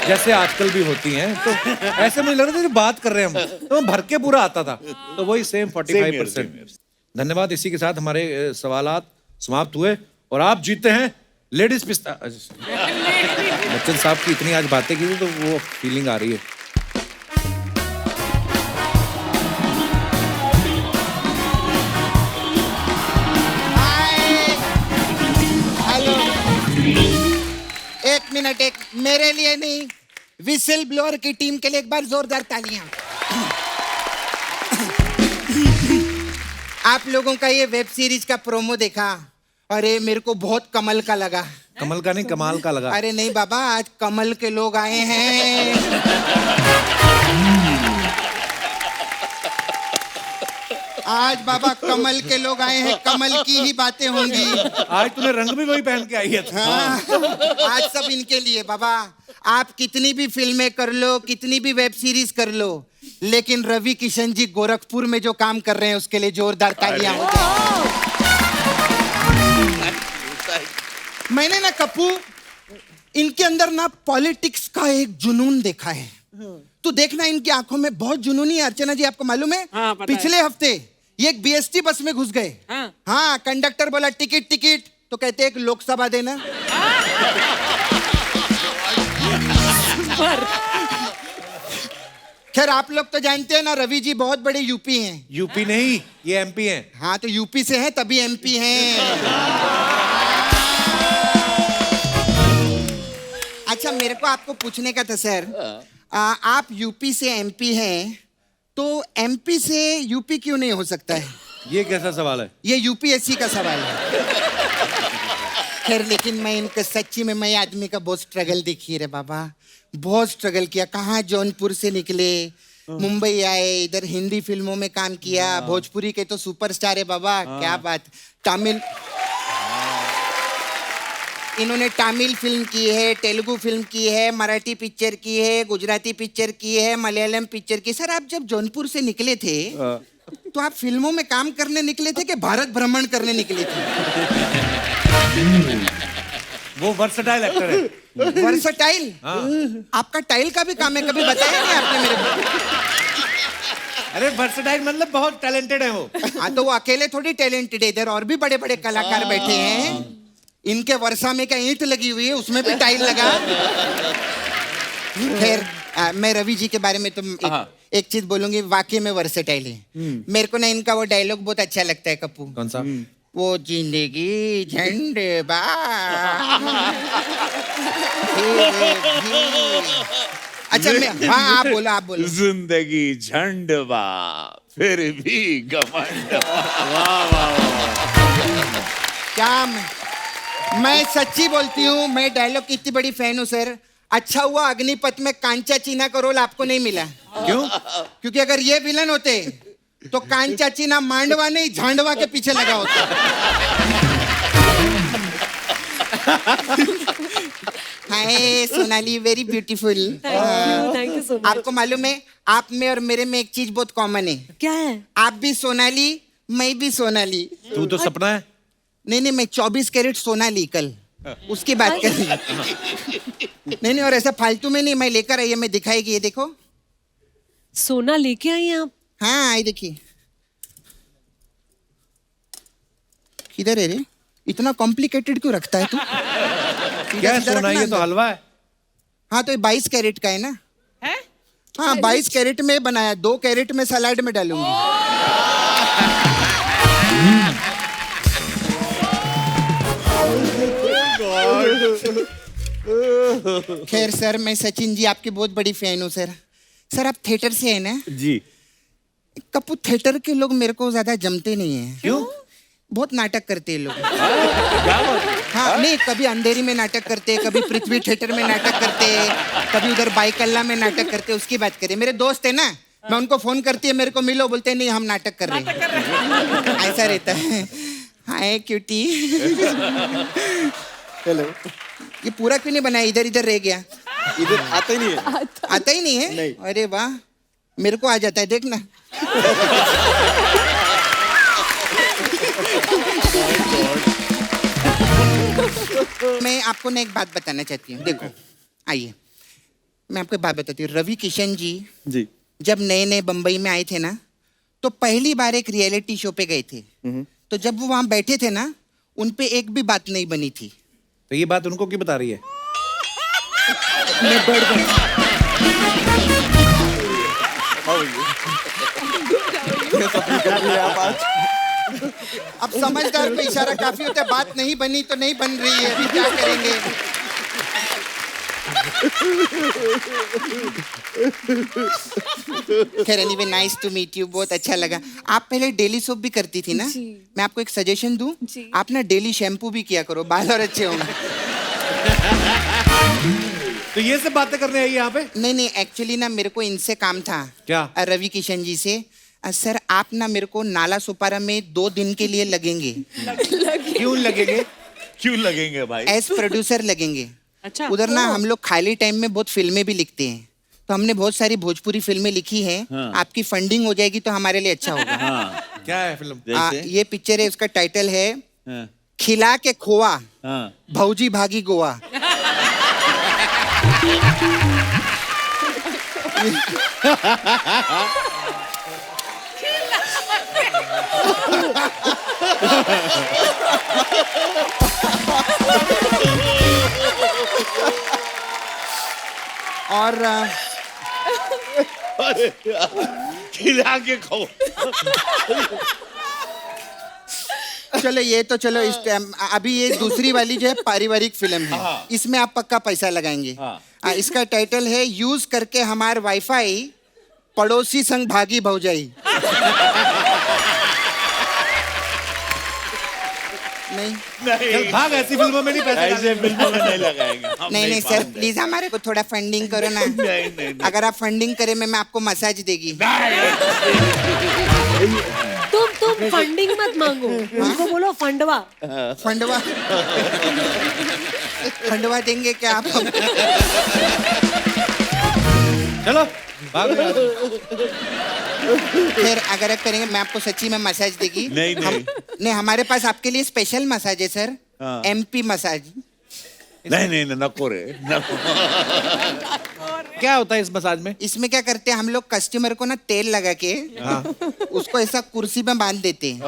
जैसे आजकल भी होती हैं, तो ऐसे मुझे लग रहा था बात कर रहे हैं हम, तो भर के पूरा आता था, तो वही सेम 45%। धन्यवाद। इसी के साथ हमारे सवालात समाप्त हुए और आप जीते हैं लेडीज पिस्ता। बच्चन साहब की इतनी आज बातें की थी तो वो फीलिंग आ रही है। हेलो, एक मिनट, एक मेरे लिए नहीं, विसिल ब्लोअर की टीम के लिए एक बार जोरदार तालियां। आप लोगों का ये वेब सीरीज का प्रोमो देखा, अरे मेरे को बहुत कमल का लगा। कमल का नहीं, कमाल का लगा। अरे नहीं बाबा, आज कमल के लोग आए हैं। आज बाबा कमल के लोग आए हैं, कमल की ही बातें होंगी। आज तूने रंग भी वही पहन के आई है। हाँ, आज सब इनके लिए बाबा। आप कितनी भी फिल्में कर लो, कितनी भी वेब सीरीज कर लो, लेकिन रवि किशन जी गोरखपुर में जो काम कर रहे हैं उसके लिए जोरदार तालियां हो जाए। मैंने ना कप्पू इनके अंदर ना पॉलिटिक्स का एक जुनून देखा है। तो देखना इनकी आंखों में बहुत जुनूनी है। अर्चना जी आपको मालूम है, हाँ, पता पिछले हफ्ते ये एक बीएसटी बस में घुस गए। हाँ, कंडक्टर बोला टिकट टिकट, तो कहते एक लोकसभा देना। खैर आप लोग तो जानते हैं ना रवि जी बहुत बड़े यूपी हैं। यूपी नहीं, ये एमपी हैं। हाँ तो यूपी से हैं तभी एमपी हैं। अच्छा मेरे को आपको पूछने का था सर, आप यूपी से एमपी हैं तो एमपी से यूपी क्यों नहीं हो सकता है? ये कैसा सवाल है? ये यूपीएससी का सवाल है। खैर लेकिन मैं इनका सच्ची में मैं आदमी का बहुत स्ट्रगल देखी रे बाबा, बहुत स्ट्रगल किया। कहाँ जौनपुर से निकले, मुंबई आए, इधर हिंदी फिल्मों में काम किया, भोजपुरी के तो सुपरस्टार है बाबा, क्या बात। तमिल इन्होंने तमिल फिल्म की है, तेलुगु फिल्म की है, मराठी पिक्चर की है, गुजराती पिक्चर की है, मलयालम पिक्चर की। सर आप जब जौनपुर से निकले थे तो आप फिल्मों में काम करने निकले थे कि भारत भ्रमण करने निकले थे? वो वर्सटाइल एक्टर है। वर्सटाइल? आपका टाइल का भी काम है, कभी बताया नहीं आपने मेरे को। अरे वर्सटाइल मतलब बहुत टैलेंटेड है वो। हाँ तो वो अकेले थोड़ी टैलेंटेड है, इधर और भी बड़े बड़े कलाकार बैठे हैं। इनके वर्षा में क्या ईंट लगी हुई है, उसमें भी टाइल लगा। खैर मैं रवि जी के बारे में तो एक चीज बोलूंगी, वाकई में वर्सेटाइल है। मेरे को ना इनका वो डायलॉग बहुत अच्छा लगता है कप्पू। कौन सा? वो जिंदगी झंडे अच्छा मैं हाँ आप बोलो। जिंदगी झंडवा फिर भी घमंड। क्या मैं सच्ची बोलती हूँ, मैं डायलॉग की इतनी बड़ी फैन हूँ सर। अच्छा हुआ अग्निपथ में कांचा चीना का रोल आपको नहीं मिला। क्यों? क्योंकि अगर ये विलन होते तो कांचा चीना मांडवा नहीं झांडवा के पीछे लगा होता। Hi Sonali, very beautiful. Thank you so much. आपको मालूम है आप में और मेरे में एक चीज बहुत कॉमन है। क्या है? आप भी सोनाली, मैं भी सोनाली। तू तो सपना है। नहीं मैं 24 कैरेट सोना ली कल, उसकी बात कर रही। नहीं और ऐसा फालतू में नहीं, मैं लेकर आई है, मैं दिखाएगी। ये देखो सोना लेके आई हैं आप? हाँ आई देखिए। किधर है रे? इतना कॉम्प्लिकेटेड क्यों रखता है तू? क्या है सोना? ये तो हलवा है। हाँ तो ये 22 कैरेट का है ना? है? हाँ 22 कैरेट में बनाया, 2 कैरेट में सलाड में डालूंगी। खैर सर मैं सचिन जी आपकी बहुत बड़ी फैन हूँ सर। सर आप थिएटर से है ना? जी। कपूर थिएटर के लोग मेरे को ज्यादा जमते नहीं है। क्यों? बहुत नाटक करते हैं लोग। हाँ नहीं, कभी अंधेरी में नाटक करते, कभी पृथ्वी थिएटर में नाटक करते, कभी उधर बाईकल्ला में नाटक करते। उसकी बात करें, मेरे दोस्त है ना, मैं उनको फोन करती है मेरे को मिलो, बोलते हैं नहीं हम नाटक कर रहे हैं। ऐसा रहता है। हाय क्यूटी। हेलो। ये पूरा क्यों नहीं बनाया, इधर इधर रह गया? इधर आता ही नहीं है। आता ही नहीं है? नहीं। अरे वाह, मेरे को आ जाता है देखना। मैं आपको ना एक बात बताना चाहती हूँ। देखो आइए मैं आपको बात बताती हूँ। रवि किशन जी जब नए नए बंबई में आए थे ना, तो पहली बार एक रियलिटी शो पे गए थे। तो जब वो वहां बैठे थे ना, उन पे एक भी बात नहीं बनी थी। तो ये बात उनको क्यों बता रही है? मैं बढ़ गई। अब समझदार पे इशारा काफी होता है। बात नहीं बनी तो नहीं बन रही है, अभी क्या करेंगे? खैर anyway nice to meet you, बहुत अच्छा लगा। आप पहले डेली सोप भी करती थी ना? मैं आपको एक सजेशन दूं, आप ना डेली शैम्पू भी किया करो, बाल और अच्छे होंगे। तो ये सब बातें करने आई यहाँ पे? नहीं एक्चुअली ना मेरे को इनसे काम था। क्या? रवि किशन जी से। सर आप ना मेरे को नाला सुपारा में 2 दिन के लिए लगेंगे। क्यों लगेंगे? क्यों लगेंगे भाई? एज प्रोड्यूसर लगेंगे। अच्छा। उधर ना हम लोग खाली टाइम में बहुत फिल्में भी लिखते हैं, तो हमने बहुत सारी भोजपुरी फिल्में लिखी हैं। आपकी फंडिंग हो जाएगी तो हमारे लिए अच्छा होगा। क्या है फिल्म? ये पिक्चर है, उसका टाइटल है हाँ। खिला के खोआ हाँ। भौजी भागी गोवा। और अरे यार, खिला के खाओ। चलो ये तो चलो इस टाइम अभी ये दूसरी वाली जो है पारिवारिक फिल्म है, इसमें आप पक्का पैसा लगाएंगे। इसका टाइटल है यूज करके हमार वाईफाई पड़ोसी संग भागी भौजाई। नहीं चल भाग, ऐसी फिल्मों में नहीं पैसे ऐसे फिल्मों में नहीं लगाएंगे हम। नहीं सर, मानते। प्लीज हमारे को थोड़ा फंडिंग करो ना। नहीं। अगर आप फंडिंग करें मैं आपको मसाज देगी। तुम फंडिंग मत मांगो, उनको बोलो फंडवा। फंडवा फंडवा देंगे क्या आप? चलो भाग। फिर अगर आप करेंगे मैं आपको सच्ची में मसाज देगी। नहीं। नहीं, हमारे पास आपके लिए स्पेशल मसाज है सर, MP मसाज। नहीं नको रे, नको। क्या होता है इस मसाज में? इसमें क्या करते हैं हम लोग, कस्टमर को ना तेल लगा के उसको ऐसा कुर्सी में बांध देते हैं,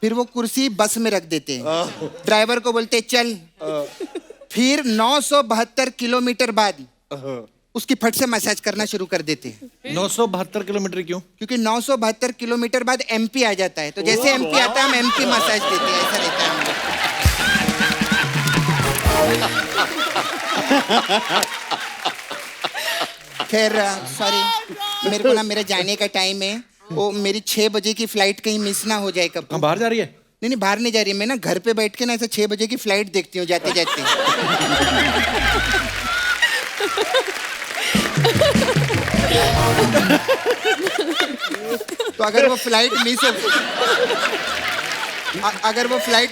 फिर वो कुर्सी बस में रख देते हैं, ड्राइवर को बोलते हैं चल, फिर 972 किलोमीटर बाद उसकी फट से मसाज करना शुरू कर देते हैं। 972 किलोमीटर क्यों? क्योंकि 972 किलोमीटर बाद MP आ जाता है, तो जैसे MP आता है हम MP मसाज देते हैं, ऐसा रहता है हम लोग। खैर सॉरी, मेरे को ना मेरे जाने का टाइम है, वो मेरी 6 बजे की फ्लाइट कहीं मिस ना हो जाए। कब हम बाहर जा रही है? नहीं बाहर नहीं जा रही, मैं ना घर पे बैठ के ना ऐसे 6 बजे की फ्लाइट देखती हूँ जाते जाते। तो अगर वो फ्लाइट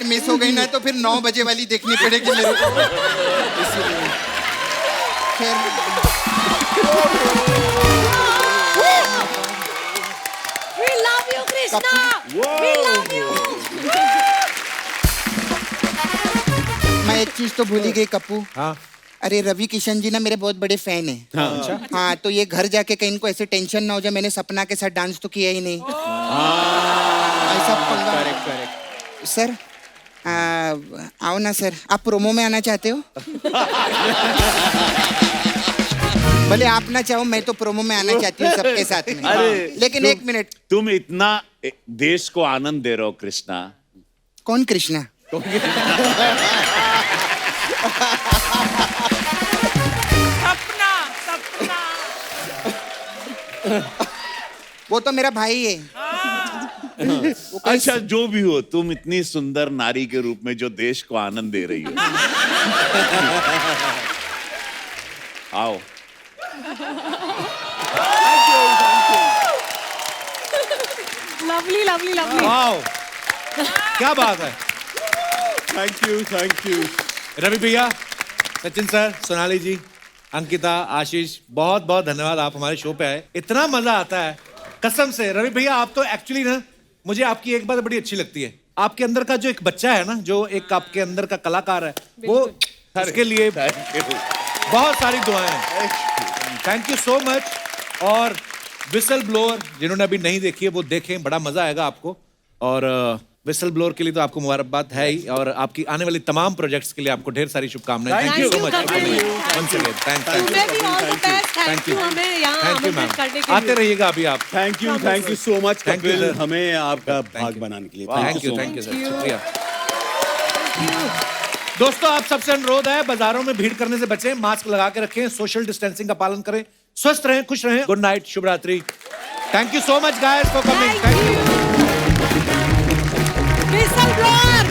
मिस हो गई ना तो फिर 9 बजे वाली देखनी पड़ेगी मेरे को। इसलिए We love you, Krishna. We love you. मैं एक चीज तो भूल ही गई कप्पू। हाँ। अरे रवि किशन जी ना मेरे बहुत बड़े फैन हैं। हाँ तो ये घर जाके कहीं इनको ऐसे टेंशन ना हो जाए, मैंने सपना के साथ डांस तो किया ही नहीं। ऐसा पंगा। करेक्ट। सर आओ ना सर, आप प्रोमो में आना चाहते हो? भले आप ना चाहो, मैं तो प्रोमो में आना चाहती हूँ सबके साथ में। लेकिन एक मिनट, तुम इतना देश को आनंद दे रहे हो कृष्णा। कौन कृष्णा? सपना वो तो मेरा भाई है। अच्छा जो भी हो, तुम इतनी सुंदर नारी के रूप में जो देश को आनंद दे रही हो। आओ। Lovely lovely lovely. वाओ, क्या बात है। Thank you. रवि भैया, सचिन सर, सोनाली जी, अंकिता, आशीष, बहुत बहुत धन्यवाद, आप हमारे शो पे आए। इतना मजा आता है कसम से। रवि भैया आप तो एक्चुअली ना, मुझे आपकी एक बात बड़ी अच्छी लगती है, आपके अंदर का जो एक बच्चा है ना, जो एक आपके अंदर का कलाकार है, वो उसके लिए बहुत सारी दुआएं हैं। Thank you so much. और विसल ब्लोअर जिन्होंने अभी नहीं देखी है वो देखें, बड़ा मजा आएगा आपको। और विसल ब्लोअर के लिए तो आपको मुबारकबाद है ही, और आपकी आने वाली तमाम प्रोजेक्ट्स के लिए आपको ढेर सारी शुभकामनाएं। Thank you so much. तुम्हें भी all the best. Thank you हमें यहाँ आमंत्रित करने के लिए। आते रहिएगा अभी आप। Thank you so much Thank you, sir. हमें आपका भाग बनाने के लिए। थैंक यू सर, शुक्रिया। दोस्तों आप सबसे अनुरोध है, बाजारों में भीड़ करने से बचें, मास्क लगा के रखें, सोशल डिस्टेंसिंग का पालन करें, स्वस्थ रहें, खुश रहें। गुड नाइट, शुभ रात्रि। Thank you so much guys for coming. Thank you. Whistle blower!